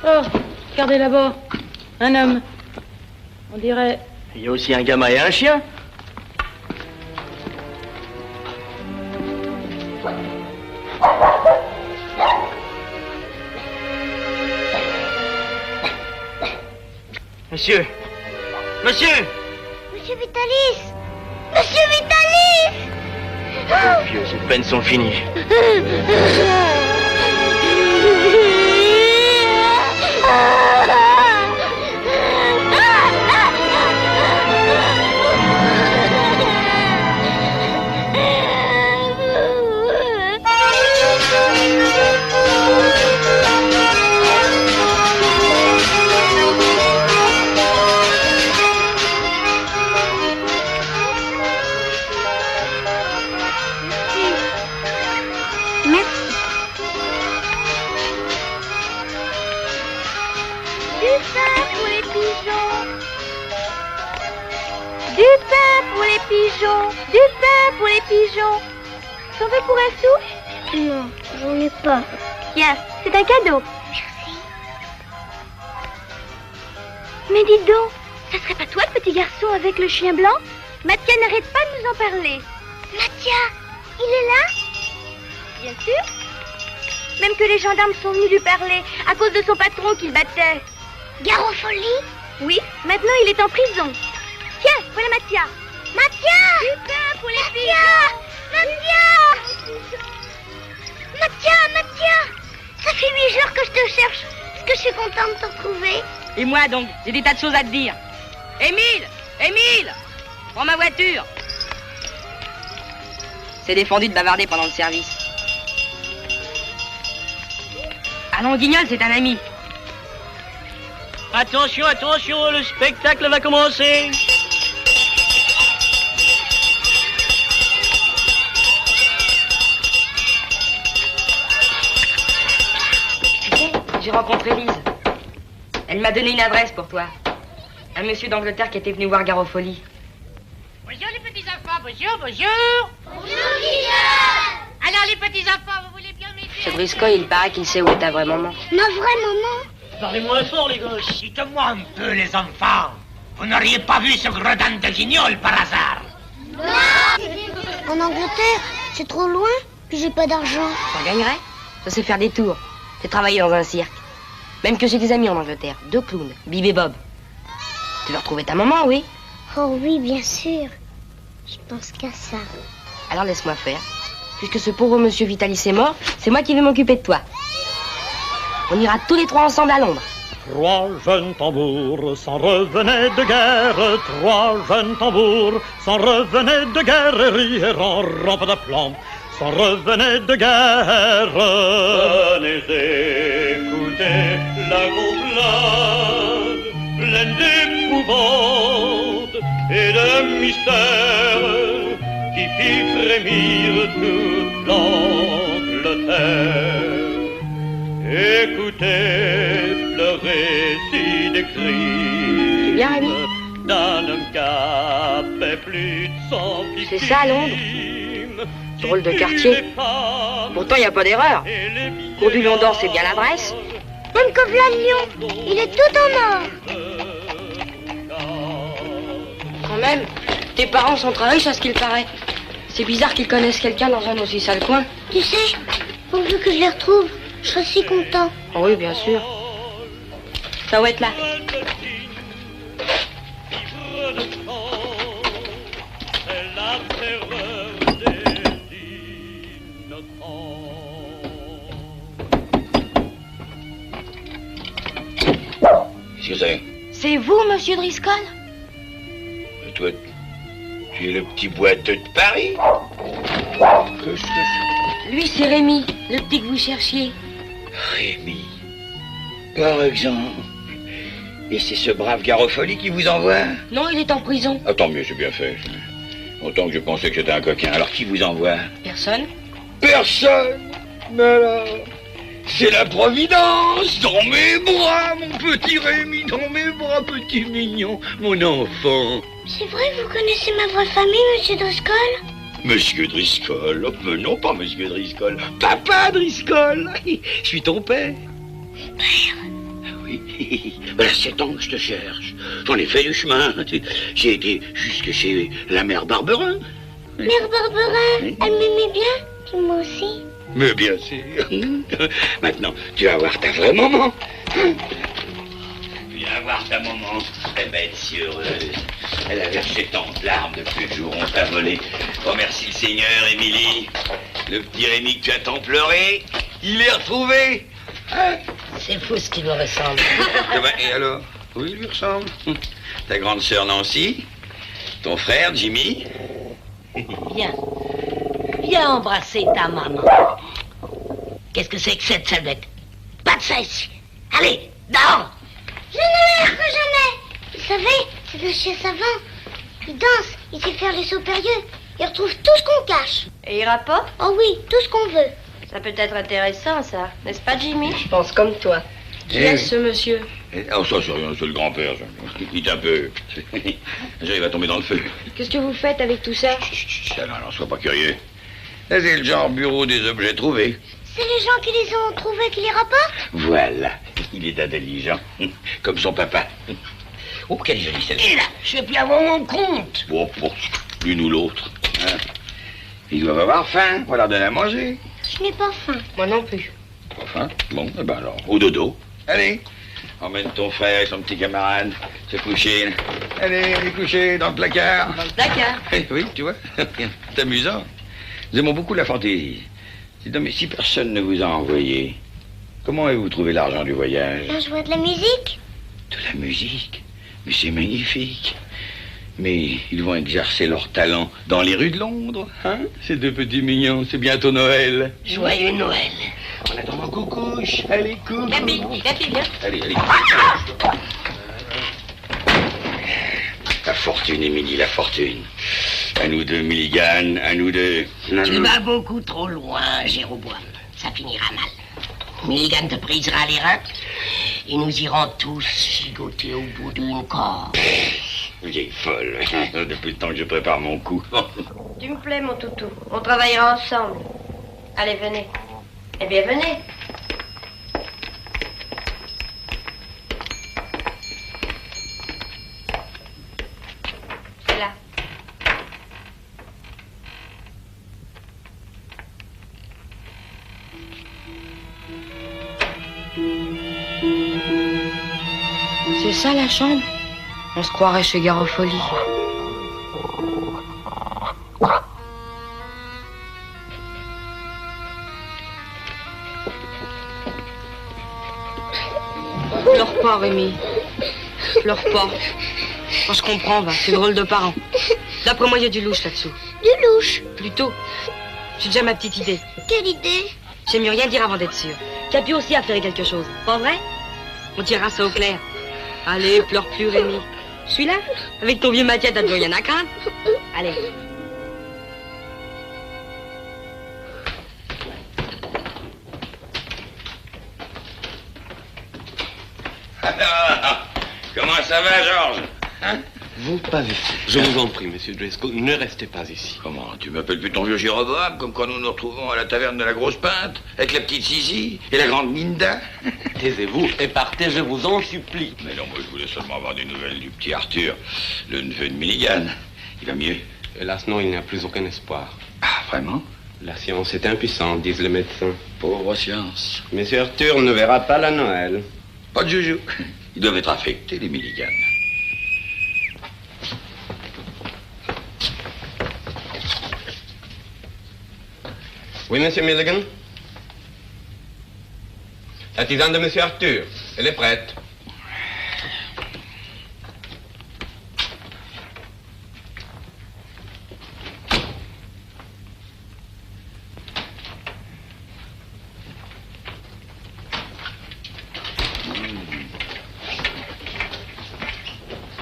Oh, regardez là-bas. Un homme. On dirait... Il y a aussi un gamin et un chien. Monsieur! Monsieur! Monsieur Vitalis! Monsieur Vitalis! Les vieux peines sont finies. Du pain pour les pigeons. T'en veux pour un sou? Non, j'en ai pas. Tiens, c'est un cadeau. Merci. Mais dis donc, ça serait pas toi le petit garçon avec le chien blanc? Mathia n'arrête pas de nous en parler. Mathia, il est là? Bien sûr. Même que les gendarmes sont venus lui parler à cause de son patron qu'il battait. Garofoli? Oui, maintenant il est en prison. Tiens, voilà Mathia. Mathia! Du pain pour les pigeons! Mathia! Mathia! Ça fait 8 jours que je te cherche. Est-ce que je suis contente de te retrouver? Et moi donc, j'ai des tas de choses à te dire. Émile! Prends ma voiture. C'est défendu de bavarder pendant le service. Allons, Guignol, c'est un ami. Attention, le spectacle va commencer. J'ai rencontré Lise. Elle m'a donné une adresse pour toi. Un monsieur d'Angleterre qui était venu voir Garofoli. Bonjour les petits enfants, bonjour. Bonjour Alors les petits enfants, vous voulez bien m'aider? Ce Briscoe, il paraît qu'il sait où est ta vraie maman. Ma vraie maman? Parlez moins fort, les gosses. Dites-moi un peu, les enfants. Vous n'auriez pas vu ce gredin de guignol par hasard? En Angleterre, c'est trop loin, puis j'ai pas d'argent. T'en gagnerais? Ça sait faire des tours. J'ai travaillé dans un cirque. Même que j'ai des amis en Angleterre. 2 clowns, Bib et Bob. Tu veux retrouver ta maman, oui? Oh oui, bien sûr. Je pense qu'à ça. Alors laisse-moi faire. Puisque ce pauvre monsieur Vitalis est mort, c'est moi qui vais m'occuper de toi. On ira tous les 3 ensemble à Londres. 3 jeunes tambours s'en revenaient de guerre. 3 jeunes tambours s'en revenaient de guerre et rire en rampe d'aplomb. S'en revenaient de guerre. Venez écouter la gonflade, pleine d'épouvante et de mystère, qui fit frémir toute l'Angleterre. Écoutez le récit des crimes d'un homme qui a fait plus de 100 victimes. C'est ça, Londres? Drôle de quartier. Pourtant, il n'y a pas d'erreur. Cours du Lion d'Or, c'est bien l'adresse. Même que v'là le lion, il est tout en or. Quand même, tes parents sont très riches à ce qu'il paraît. C'est bizarre qu'ils connaissent quelqu'un dans un aussi sale coin. Tu sais, pourvu que je les retrouve, je serai si content. Oh oui, bien sûr. Ça va être là. Qu'est-ce que c'est? C'est vous, monsieur Driscoll? Et toi, tu es le petit boiteux de Paris? Qu'est-ce que c'est? Lui, c'est Rémi, le petit que vous cherchiez. Rémi, par exemple. Et c'est ce brave Garofoli qui vous envoie? Non, il est en prison. Ah, tant mieux, c'est bien fait. Autant que je pensais que j'étais un coquin. Alors qui vous envoie? Personne. Personne? Mais alors, c'est la Providence dans mes bras, mon petit Rémi, dans mes bras, petit mignon, mon enfant. C'est vrai, vous connaissez ma vraie famille, monsieur Driscoll? Monsieur Driscoll? Oh, mais non, pas Monsieur Driscoll. Papa Driscoll. Je suis ton père. Père? Oui. Voilà 7 ans que je te cherche. J'en ai fait du chemin. J'ai été jusque chez la mère Barberin. Mère Barberin, elle m'aimait bien, puis moi aussi. Mais bien sûr. Maintenant, tu vas voir ta vraie maman. Viens voir ta maman. Elle va être si heureuse. Elle a versé tant de larmes depuis le jour où on t'a volé. Remercie le Seigneur, Émilie. Le petit Rémi que tu as tant pleuré, il est retrouvé. Hein? C'est fou ce qui me ressemble. Et alors? Oui, il lui ressemble. Ta grande sœur Nancy, ton frère Jimmy. Viens. Viens embrasser ta maman. Qu'est-ce que c'est que cette salbette? Pas de ça ici. Allez, dehors. Je ne l'air que jamais. Vous savez, c'est un chien savant. Il danse, il sait faire les sauts périlleux. Il retrouve tout ce qu'on cache. Et il rapporte? Oh oui, tout ce qu'on veut. Ça peut être intéressant, ça. N'est-ce pas, Jimmy? Je pense comme toi. Qui Eh est oui. ce monsieur? Oh, ça, c'est rien, c'est le grand-père. ça. Il est un peu... Déjà, il va tomber dans le feu. Qu'est-ce que vous faites avec tout ça? Chut, non, sois pas curieux. Là, c'est le genre bureau des objets trouvés. C'est les gens qui les ont trouvés qui les rapportent? Voilà, il est intelligent, comme son papa. Oh, quelle jolie celle-là. Et là, je vais plus avoir mon compte. Bon, l'une ou l'autre. Hein. Ils doivent avoir faim, on va leur donner à manger. Je n'ai pas faim. Moi non plus. Pas faim? Bon, eh ben alors, au dodo. Allez, emmène ton frère et son petit camarade se coucher. Allez, allez coucher dans le placard. Dans le placard? Eh oui, tu vois, c'est amusant. Nous aimons beaucoup la fantaisie. Dis donc, mais si personne ne vous a envoyé, comment avez-vous trouvé l'argent du voyage? On jouait de la musique? De la musique? Mais c'est magnifique. Mais ils vont exercer leur talent dans les rues de Londres, hein? Ces deux petits mignons, c'est bientôt Noël. Joyeux Noël. En attendant qu'on couche, allez, couche. Capi, viens. Allez. La fortune, Émilie, la fortune. À nous deux, Milligan, à nous deux. Tu vas beaucoup trop loin, Jéroboam. Ça finira mal. Milligan te brisera les reins et nous irons tous gigoter au bout d'une corde. Vieille folle. Depuis le temps que je prépare mon coup. Tu me plais, mon toutou. On travaillera ensemble. Allez, venez. Eh bien, venez. C'est ça la chambre? On se croirait chez Garofoli. Pleure pas, Rémi. Pleure pas. Moi, je comprends, va. C'est drôle de parent. D'après moi, il y a du louche là-dessous. Du louche? Plutôt. J'ai déjà ma petite idée. Quelle idée? J'aime mieux rien dire avant d'être sûr. Capi aussi a flairé quelque chose. Pas vrai? On tirera ça au clair. Allez, pleure plus, Rémi. Je suis là. Avec ton vieux Mathias, t'as rien à craindre. Allez. Alors, comment ça va, Georges? Hein? Vous, pas ici. Je vous en prie, monsieur Driscoll, ne restez pas ici. Comment? Tu m'appelles plus ton vieux Jéroboam, comme quand nous nous retrouvons à la taverne de la Grosse Pinte, avec la petite Zizi et la grande Minda? Taisez-vous et partez, je vous en supplie. Mais non, moi je voulais seulement avoir des nouvelles du petit Arthur, le neveu de Milligan. Il va mieux? Hélas, non, il n'y a plus aucun espoir. Ah, vraiment? La science est impuissante, disent les médecins. Pauvre science. Monsieur Arthur ne verra pas la Noël. Pas de joujou. Ils doivent être affectés, les Milligan. Oui, monsieur Milligan? La tisane de monsieur Arthur, elle est prête.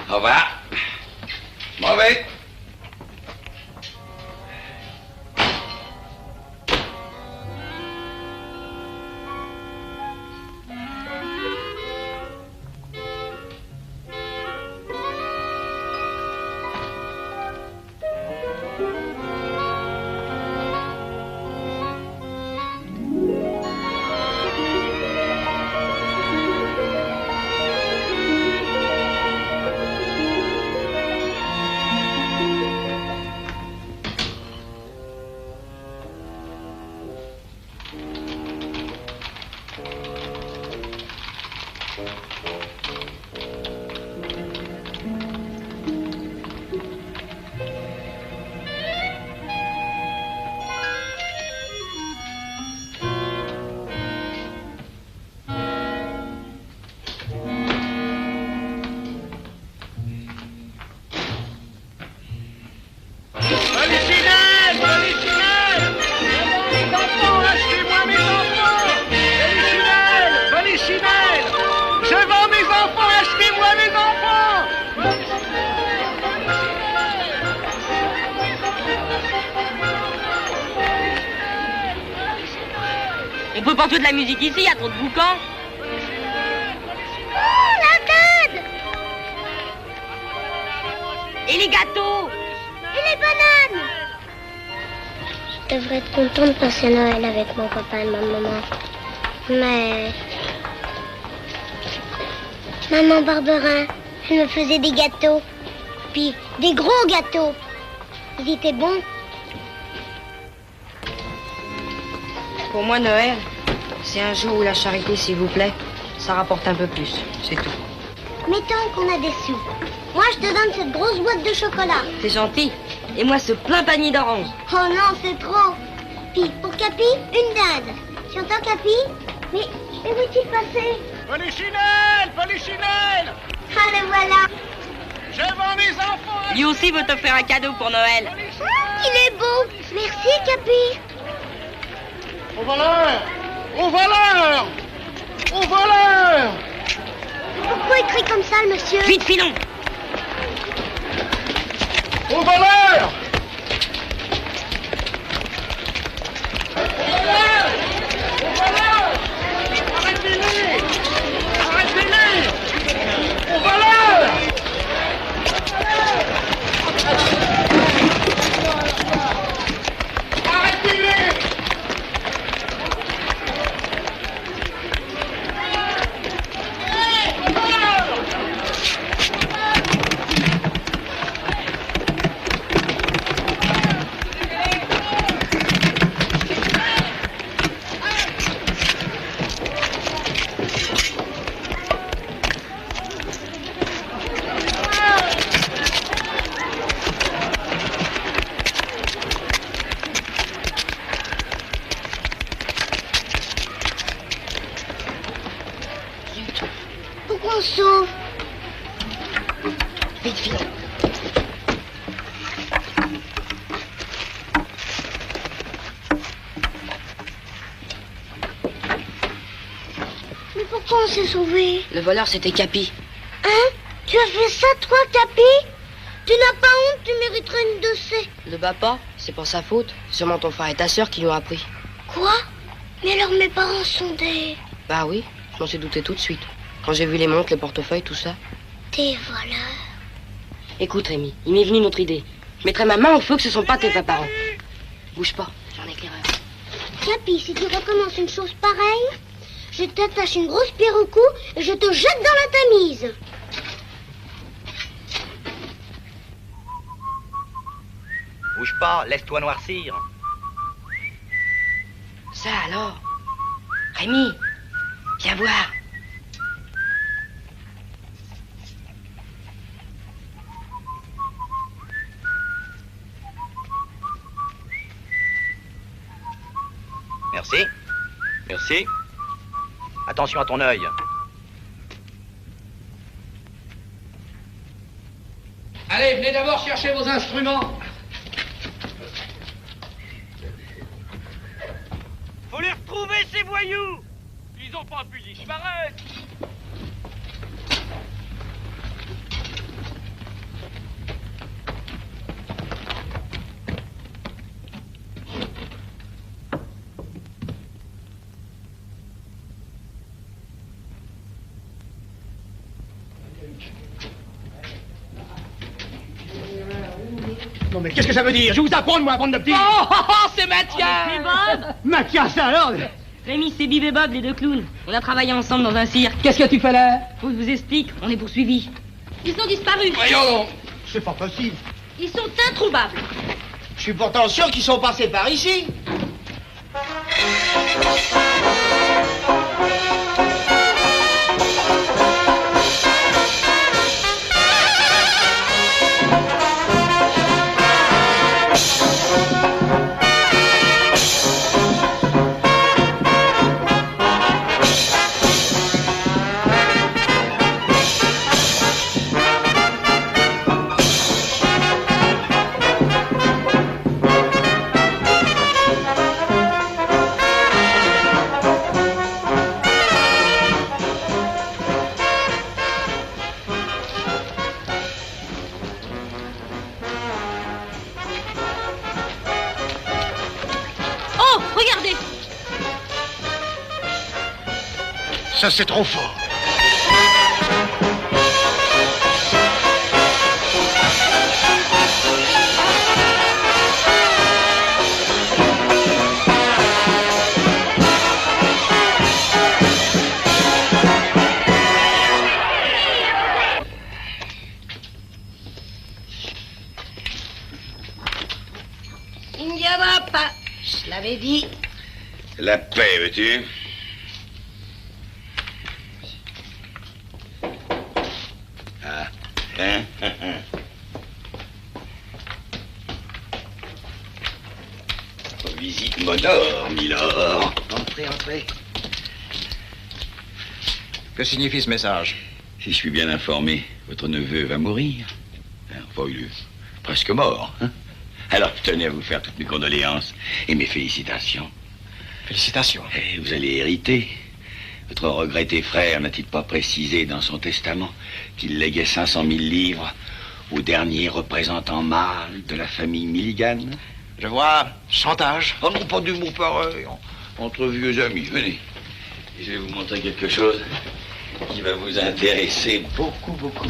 Au revoir. Mauvais. On peut pas jouer de la musique ici, il y a trop de boucans. Oh, la dinde! Et les gâteaux? Et les bananes! Je devrais être contente de passer Noël avec mon papa et ma maman. Mais... Maman Barberin, elle me faisait des gâteaux. Puis des gros gâteaux. Ils étaient bons. Pour moi, Noël, c'est un jour où la charité, s'il vous plaît, ça rapporte un peu plus, c'est tout. Mettons qu'on a des sous. Moi, je te donne cette grosse boîte de chocolat. C'est gentil. Et moi, ce plein panier d'oranges. Oh non, c'est trop. Puis, pour Capi, une dinde. Tu entends, Capi? Mais où est-il passé? Polichinelle! Polichinelle! Ah, le voilà. Je vends mes enfants! Lui aussi veut te faire un cadeau pour Noël. Il est beau. Merci, Capi. Au voleur! Au voleur! Au voleur! Pourquoi il crie comme ça, le monsieur? Vite, filons! Au voleur! Arrêtez-les! Arrêtez-les! Au voleur! Arrêtez-les! qu'on se sauve. Vite, vite. Mais pourquoi on s'est sauvé? Le voleur, c'était Capi. Hein? Tu as fait ça, toi, Capi? Tu n'as pas honte, tu mériterais une de ces. Le bats pas, c'est pas sa faute. Sûrement ton frère et ta sœur qui l'ont appris. Quoi? Mais alors mes parents sont des... Bah oui, je m'en suis douté tout de suite. Quand j'ai vu les montres, les portefeuilles, tout ça. Des voleurs. Écoute, Rémi, il m'est venu une autre idée. Je mettrai ma main au feu que ce sont pas tes vrais parents. Bouge pas, j'en ai éclaireur. Capi, si tu recommences une chose pareille, je t'attache une grosse pierre au cou et je te jette dans la Tamise. Bouge pas, laisse-toi noircir. Ça alors? Rémi, viens voir. Merci. Merci. Attention à ton œil. Allez, venez d'abord chercher vos instruments. Faut les retrouver, ces voyous. Ils ont pas pu disparaître. Non mais qu'est-ce que ça veut dire? Je vous apprends, moi, à prendre de petits. Oh, c'est Mathias. C'est Bob. Mathias, alors. Rémi, c'est Biv et Bob, les deux clowns. On a travaillé ensemble dans un cirque. Qu'est-ce que tu fais là? Faut que je vous explique, on est poursuivis. Ils sont disparus. Voyons, c'est pas possible. Ils sont introuvables. Je suis pourtant sûr qu'ils sont passés par ici. Oh, regardez. Ça, c'est trop fort. Il n'y en a pas. Je l'avais dit. La paix, veux-tu? Ah, hein? Visite Monor, Milord. Entrez, entrez. Que signifie ce message? Si je suis bien informé, votre neveu va mourir. Enfin, il est presque mort. Hein? Alors, je tenais à vous faire toutes mes condoléances et mes félicitations. Félicitations. Et vous allez hériter. Votre regretté frère n'a-t-il pas précisé dans son testament qu'il léguait 500 000 livres au dernier représentant mâle de la famille Milligan? Je vois chantage. Oh non, pas du mot pareil. Entre vieux amis, venez. Je vais vous montrer quelque chose qui va vous intéresser beaucoup, beaucoup.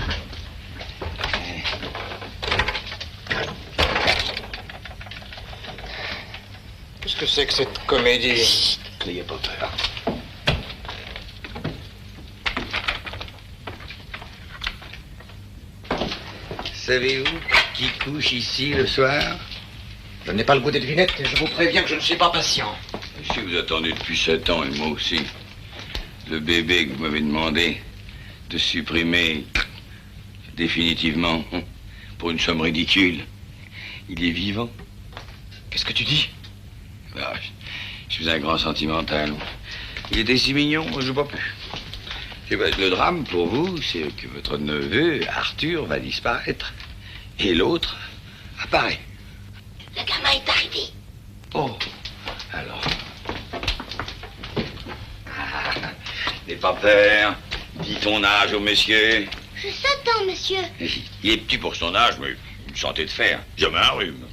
Qu'est-ce que c'est que cette comédie? Chut, n'ayez pas peur. Savez-vous qui couche ici le soir? Je n'ai pas le goût des devinettes et je vous préviens que je ne suis pas patient. Si vous attendez depuis 7 ans, et moi aussi, le bébé que vous m'avez demandé de supprimer définitivement pour une somme ridicule, il est vivant. Qu'est-ce que tu dis? Je suis un grand sentimental. Il était si mignon, je ne vois plus. Le drame pour vous, c'est que votre neveu, Arthur, va disparaître. Et l'autre apparaît. Le gamin est arrivé. Oh, alors. N'aie pas peur. Dis ton âge au monsieur. J'ai 7 ans, monsieur. Il est petit pour son âge, mais une santé de fer. Jamais un rhume.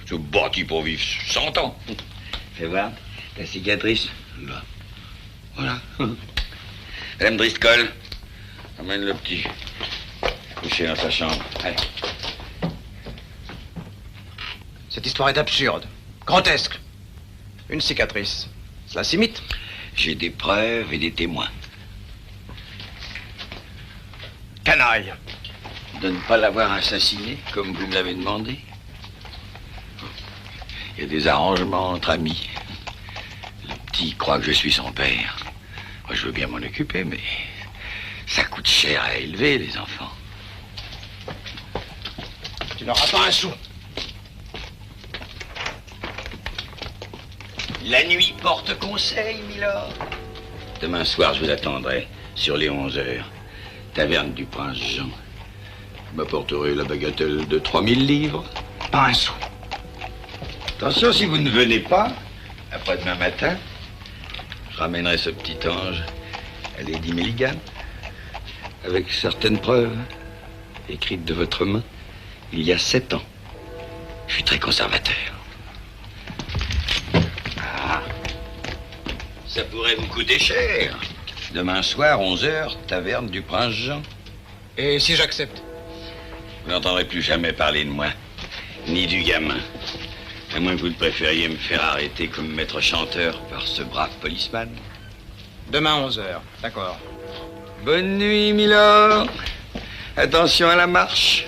Je bâtis pour vivre 100 ans. Fais voir ta cicatrice. Là. Voilà. Madame Driscoll, amène le petit coucher dans sa chambre. Allez. Cette histoire est absurde, grotesque. Une cicatrice, cela s'imite. J'ai des preuves et des témoins. Canaille. De ne pas l'avoir assassiné, comme vous me l'avez demandé. Il y a des arrangements entre amis. Le petit croit que je suis son père. Moi, je veux bien m'en occuper, mais ça coûte cher à élever, les enfants. Tu n'auras pas un sou. La nuit porte conseil, milord. Demain soir, je vous attendrai, sur les 11 heures. Taverne du Prince Jean. Vous m'apporterez la bagatelle de 3000 livres. Pas un sou. Attention, si vous ne venez pas, après-demain matin, je ramènerai ce petit ange à Lady Milligan, avec certaines preuves, écrites de votre main, il y a 7 ans. Je suis très conservateur. Ah, ça pourrait vous coûter cher. Demain soir, 11h, taverne du Prince Jean. Et si j'accepte? Vous n'entendrez plus jamais parler de moi, ni du gamin. À moins que vous ne préfériez me faire arrêter comme maître chanteur par ce brave policeman. Demain 11h, d'accord. Bonne nuit, milord. Attention à la marche.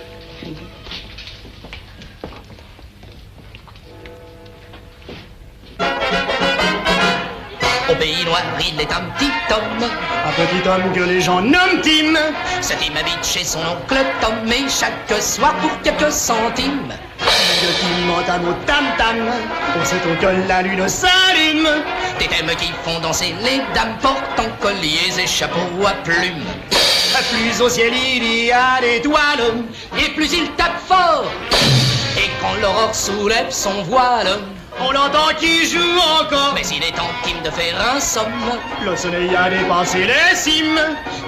Au pays noir, il est un petit homme. Un petit homme que les gens nomment Tim. Ce Tim habite chez son oncle Tom et chaque soir pour quelques centimes. De Tim entame au tam-tam. On s'étonne que la lune s'allume. Des thèmes qui font danser les dames portant colliers et chapeaux à plumes. Plus au ciel il y a d'étoiles. Et plus il tape fort. Et quand l'aurore soulève son voile, on entend qui joue encore. Mais il est temps Tim de faire un somme. Le soleil a dépassé les cimes.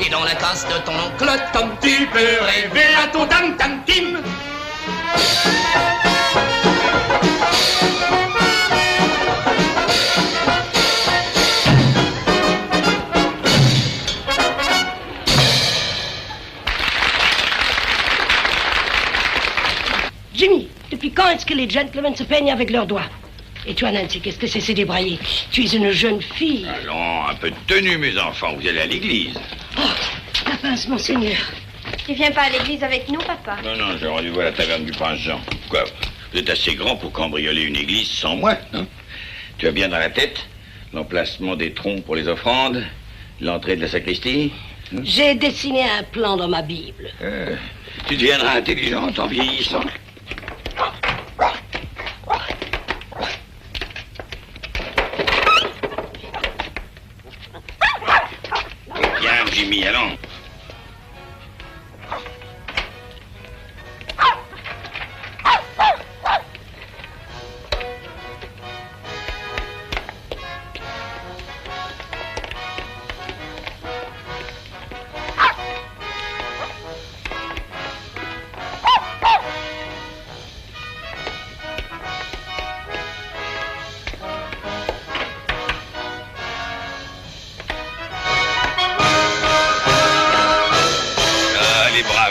Et dans la case de ton oncle Tom, tu peux rêver à ton tam-tam Tim. Jimmy, depuis quand est-ce que les gentlemen se peignent avec leurs doigts? Et toi, Nancy, qu'est-ce que c'est débraillé? Tu es une jeune fille. Allons, un peu de tenue, mes enfants. Vous allez à l'église. Oh, la pince, monseigneur. Tu viens pas à l'église avec nous, papa? Non, j'ai rendez-vous à la taverne du Prince Jean. Quoi? Vous êtes assez grand pour cambrioler une église sans moi, hein? Tu as bien dans la tête l'emplacement des troncs pour les offrandes, l'entrée de la sacristie, hein? J'ai dessiné un plan dans ma Bible. Tu deviendras intelligente en vieillissant. Viens, Jimmy, allons.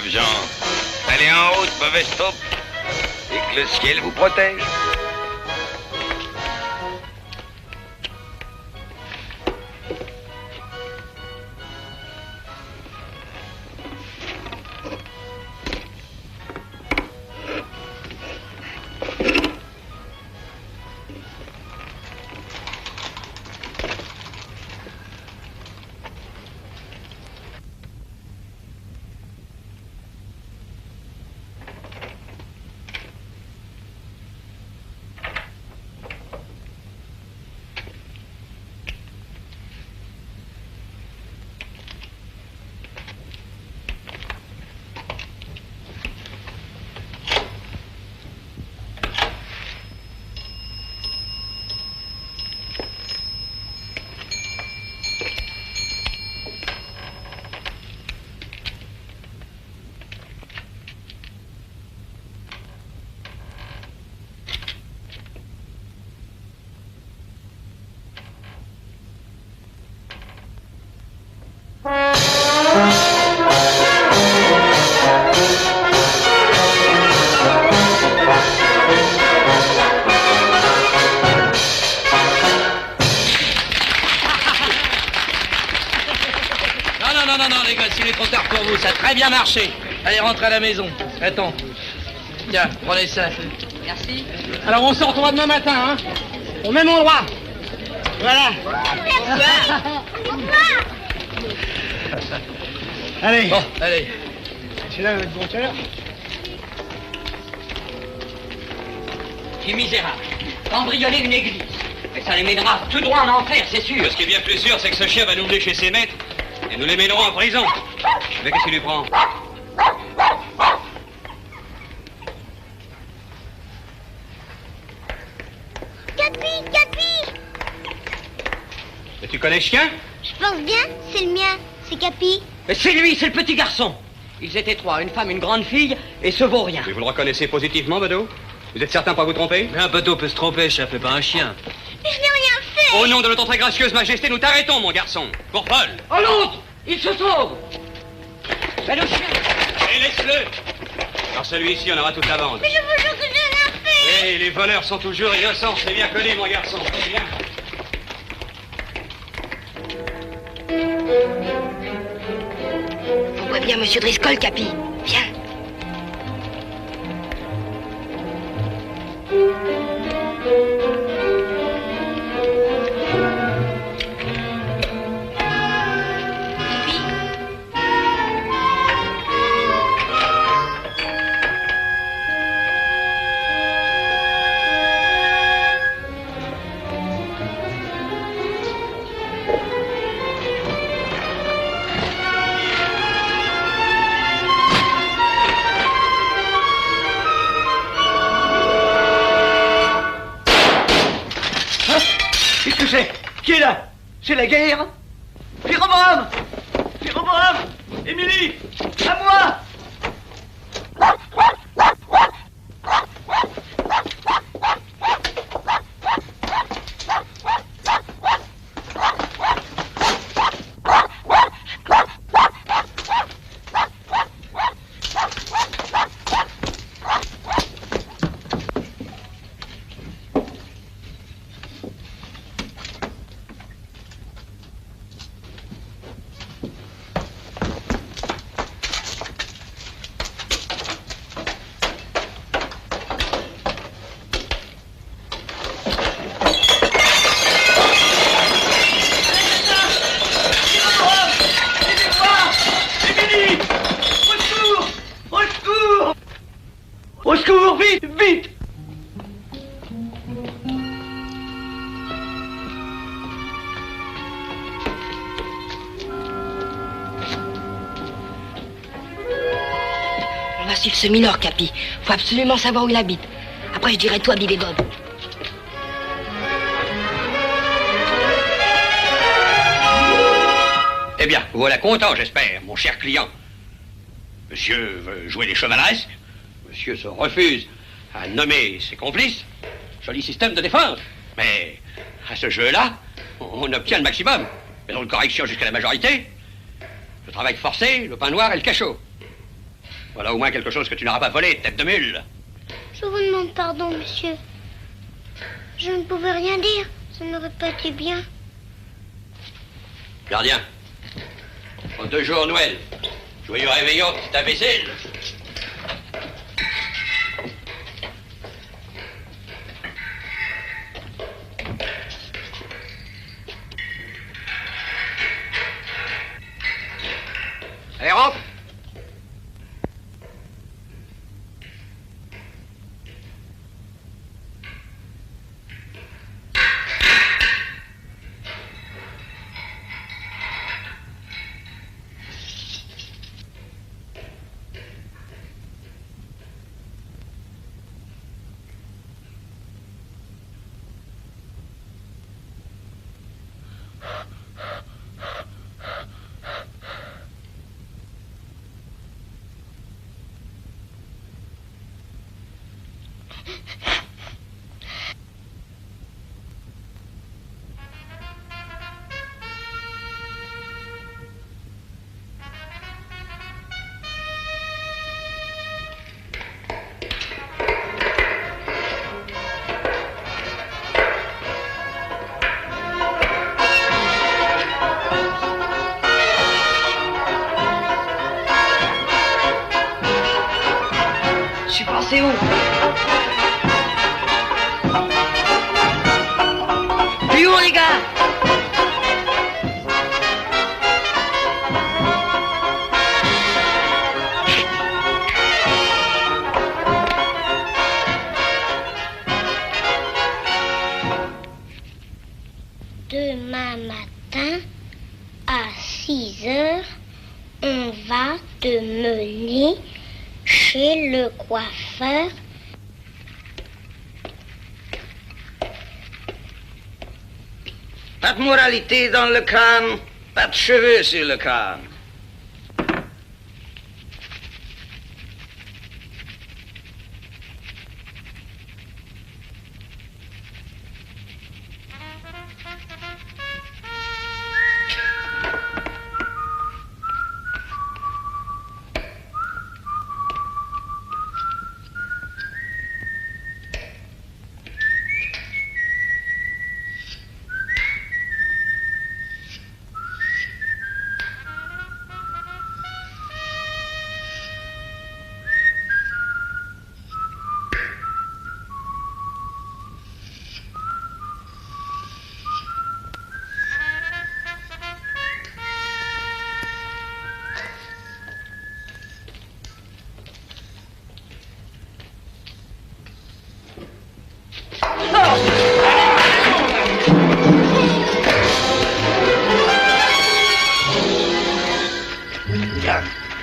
Gens, allez en haut, mauvaise taupe, et que le ciel vous protège. non, les gosses, il est trop tard pour vous, ça a très bien marché. Allez, rentrez à la maison. Attends. Tiens, prenez ça. Merci. Alors on se retrouvera demain matin, hein. Au même endroit. Voilà. Allez. Bon, allez. C'est là, bon, tout à l'heure. Tu es misérable. Cambrioler une église. Mais ça les mènera tout droit en enfer, c'est sûr. Ce qui est bien plus sûr, c'est que ce chien va nous mener chez ses maîtres et nous les mènerons en prison. Mais qu'est-ce qu'il lui prend? Capi. Et tu connais ce chien? Je pense bien, c'est le mien. C'est Capi. Mais c'est lui, c'est le petit garçon. Ils étaient trois, une femme, une grande fille et ce vaurien. Et vous le reconnaissez positivement, Bedeau? Vous êtes certain de pas vous tromper? Mais un Bedeau peut se tromper, ça fait pas un chien. Mais je n'ai rien fait. Au nom de notre très gracieuse majesté, nous t'arrêtons, mon garçon. Pour vol. Oh l'autre, il se sauve. Mais le chien. Et laisse-le. Dans celui-ci, on aura toute la bande. Mais je vous jure que je n'ai rien fait. Et les voleurs sont toujours innocents, c'est bien connu, mon garçon. C'est bien. On voit bien Monsieur Driscoll, Capi. Viens. Qu'est-ce que c'est? Qui est là? C'est la guerre? Pyrobrame! Pyrobrame! Émilie! À moi! Au secours, vite, vite! On va suivre ce mineur, Capi. Faut absolument savoir où il habite. Après, je dirai tout à Bill et Bob. Eh bien, vous voilà content, j'espère, mon cher client. Monsieur veut jouer les chevaleresques. Monsieur se refuse à nommer ses complices. Joli système de défense. Mais à ce jeu-là, on obtient le maximum. Maison de correction jusqu'à la majorité. Le travail forcé, le pain noir et le cachot. Voilà au moins quelque chose que tu n'auras pas volé, tête de mule. Je vous demande pardon, monsieur. Je ne pouvais rien dire. Ça n'aurait pas été bien. Gardien, en 2 jours Noël, joyeux réveillon, petit imbécile. Allez, rentre. suis passé où? Plus haut, les gars! Demain matin, à 6 heures, on va te mener chez le coiffeur. Pas de moralité dans le crâne, pas de cheveux sur le crâne.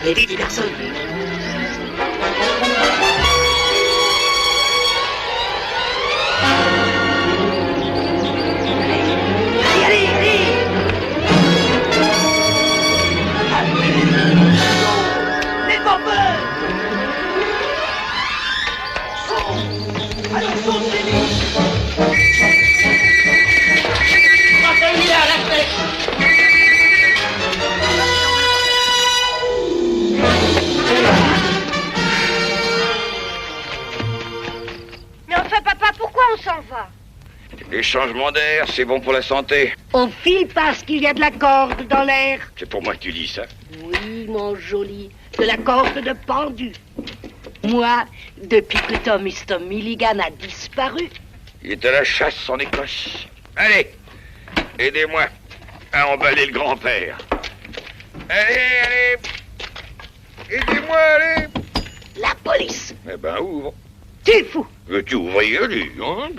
Allez vite, les garçons. Allez, allez. N'aie pas peur. Saute. Alors saute, Denis. Celui-là, la flèche. Mais enfin, papa, pourquoi on s'en va? Les changements d'air, c'est bon pour la santé. On file parce qu'il y a de la corde dans l'air. C'est pour moi que tu dis ça. Oui, mon joli, de la corde de pendu. Moi, depuis que Tom Milligan a disparu. Il est à la chasse en Écosse. Allez, aidez-moi à emballer le grand-père. Allez, allez. Aidez-moi, allez. La police. Eh ben, ouvre. Tu es fou. Veux-tu ouvrir, lui, hein?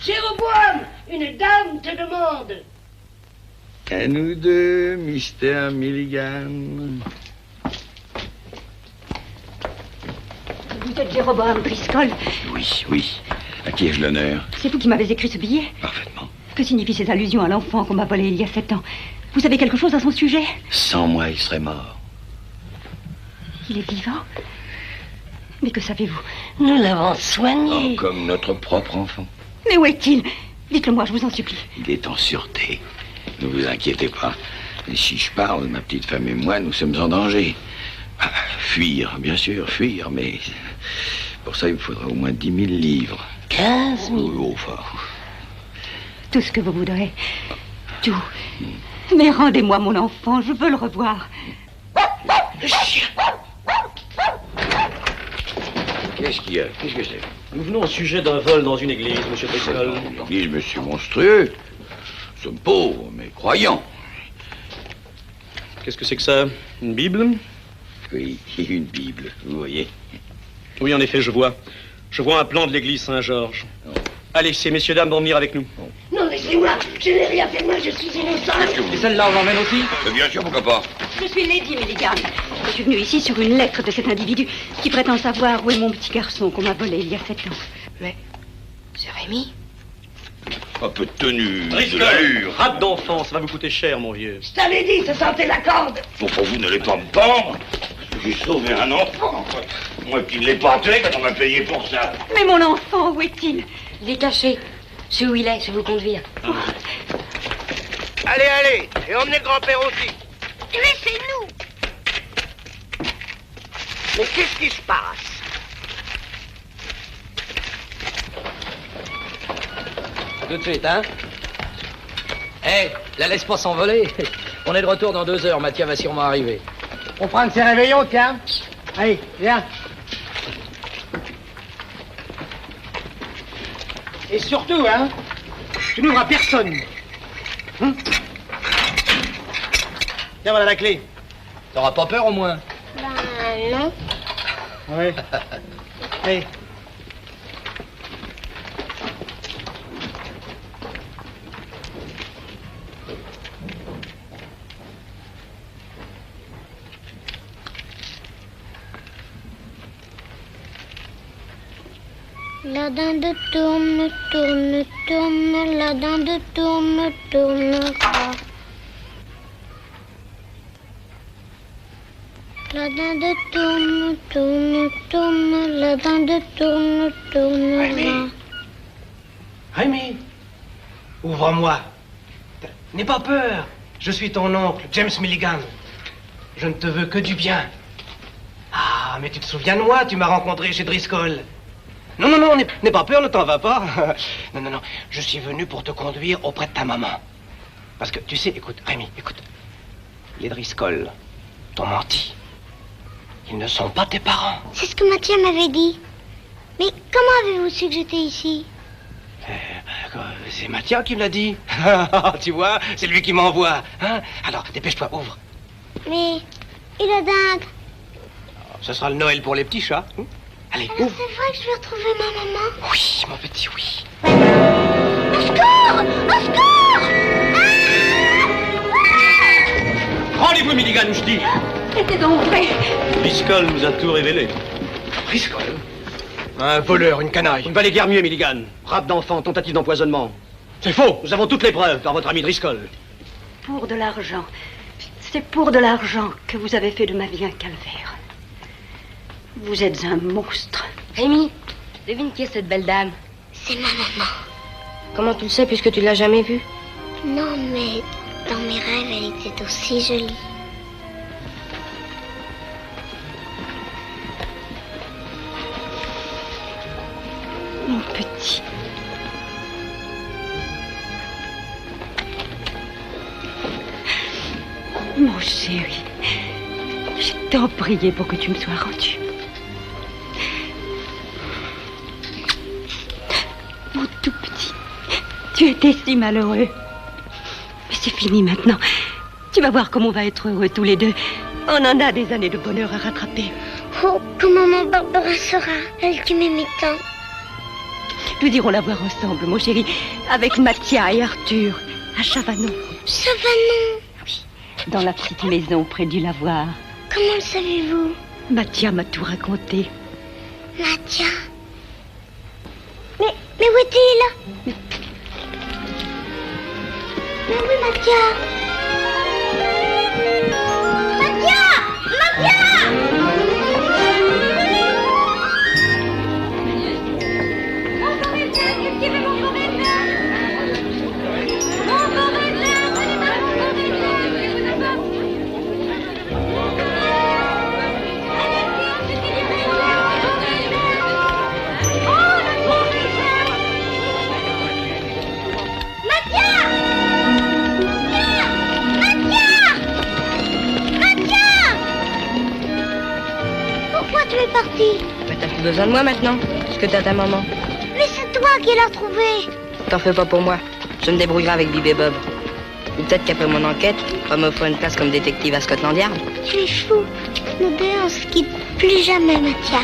Jéroboam, une dame te demande. À nous deux, Mr. Milligan. Vous êtes Jéroboam Driscoll. Oui, oui. À qui ai-je l'honneur? C'est vous qui m'avez écrit ce billet? Parfaitement. Que signifient ces allusions à l'enfant qu'on m'a volé il y a 7 ans? Vous savez quelque chose à son sujet? Sans moi, il serait mort. Il est vivant? Mais que savez-vous? Nous l'avons soigné. Oh, comme notre propre enfant. Mais où est-il? Dites-le-moi, je vous en supplie. Il est en sûreté. Ne vous inquiétez pas. Et si je parle, ma petite femme et moi, nous sommes en danger. Ah, fuir, bien sûr, fuir, mais pour ça, il me faudra au moins 10 000 livres. 15 000. Oh, enfin. Tout ce que vous voudrez. Tout. Mais rendez-moi mon enfant, je veux le revoir. Le chien. Qu'est-ce qu'il y a? Qu'est-ce que c'est? Nous venons au sujet d'un vol dans une église, monsieur Driscoll. Une église, monsieur monstrueux. Nous sommes pauvres, mais croyants. Qu'est-ce que c'est que ça? Une Bible? Oui, une Bible, vous voyez. Oui, en effet, je vois. Je vois un plan de l'église Saint-Georges. Allez, ces messieurs, dames vont venir avec nous. Non, laissez-moi. Je n'ai rien fait, moi, je suis innocent. Et celle-là, on l'emmène aussi? Bien sûr, pourquoi pas? Je suis Lady Milligan. Je suis venue ici sur une lettre de cet individu qui prétend savoir où est mon petit garçon qu'on m'a volé il y a 7 ans. Mais c'est Rémi? Un peu de tenue, de Driscoll, l'allure. rate d'enfant, ça va vous coûter cher, mon vieux. Je t'avais dit, ça sentait la corde. Bon, pour vous, n'allez pas me pendre. J'ai sauvé un enfant. Moi qui ne l'ai pas tué, quand on m'a payé pour ça. Mais mon enfant, où est-il? Il est caché. C'est où il est, je vais vous conduire. Allez, allez, et emmenez le grand-père aussi. Laissez-nous. Mais qu'est-ce qui se passe? tout de suite, hein? Hé, la laisse pas s'envoler. On est de retour dans 2 heures, Mathia va sûrement arriver. On prend un de ces réveillons, tiens. Allez, viens. Et surtout, hein, tu n'ouvres à personne. Tiens, voilà la clé. T'auras pas peur au moins? Ben non. Oui. Allez. La dinde tourne, tourne, tourne, la dinde tourne, tournera. La dinde tourne, tourne, tourne, la dinde tourne, tournera. Rémi, ouvre-moi. N'aie pas peur. Je suis ton oncle, James Milligan. Je ne te veux que du bien. Ah, mais tu te souviens de moi, tu m'as rencontré chez Driscoll. Non, non, non, n'aie pas peur, ne t'en va pas. Non, non, non, je suis venu pour te conduire auprès de ta maman. Parce que, tu sais, écoute, Rémi, écoute. Les Driscoll t'ont menti. Ils ne sont pas tes parents. C'est ce que Mathia m'avait dit. Mais comment avez-vous su que j'étais ici? C'est Mathia qui me l'a dit. Tu vois, c'est lui qui m'envoie. Hein? Alors, dépêche-toi, ouvre. Mais, et la dinde? Ce sera le Noël pour les petits chats. Hein? Allez, alors ouvre. c'est vrai que je vais retrouver ma maman? Oui, mon petit, oui. Au secours! Au secours! Rendez-vous, Milligan, où je dis. C'était donc vrai. Driscoll nous a tout révélé. Driscoll? Un voleur, une canaille. Vous ne valez guère mieux, Milligan. Rape d'enfant, tentative d'empoisonnement. C'est faux. Nous avons toutes les preuves par votre ami Driscoll. Pour de l'argent. C'est pour de l'argent que vous avez fait de ma vie un calvaire. Vous êtes un monstre. Rémi, devine qui est cette belle dame? C'est ma maman. Comment tu le sais puisque tu l'as jamais vue? Non, mais dans mes rêves, elle était aussi jolie. Mon petit. Mon chéri. Je t'en priais pour que tu me sois rendu. Mon tout petit. Tu étais si malheureux. Mais c'est fini maintenant. Tu vas voir comment on va être heureux tous les deux. On en a des années de bonheur à rattraper. Oh, que maman Barbara sera, elle qui m'aimait tant. Nous irons la voir ensemble, mon chéri, avec Mathia et Arthur, à Chavanon. Chavanon? Oui, dans la petite maison près du lavoir. Comment le savez-vous? Mathia m'a tout raconté. Mathia? Mais où est-il? Mais oui, Mathia! Mathia! Mathia! Tu es parti. Mais t'as plus besoin de moi maintenant, puisque t'as ta maman. Mais c'est toi qui l'as retrouvée. T'en fais pas pour moi. Je me débrouillerai avec Bibi et Bob. Ou peut-être qu'après mon enquête, on va m'offrir une place comme détective à Scotland Yard. Tu es fou. Nous deux, on se quitte plus jamais, Mathia.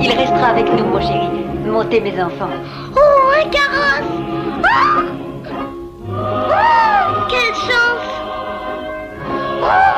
Il restera avec nous, mon chéri. Montez, mes enfants. Oh, un carrosse! Oh! Oh! Quelle chance! Oh!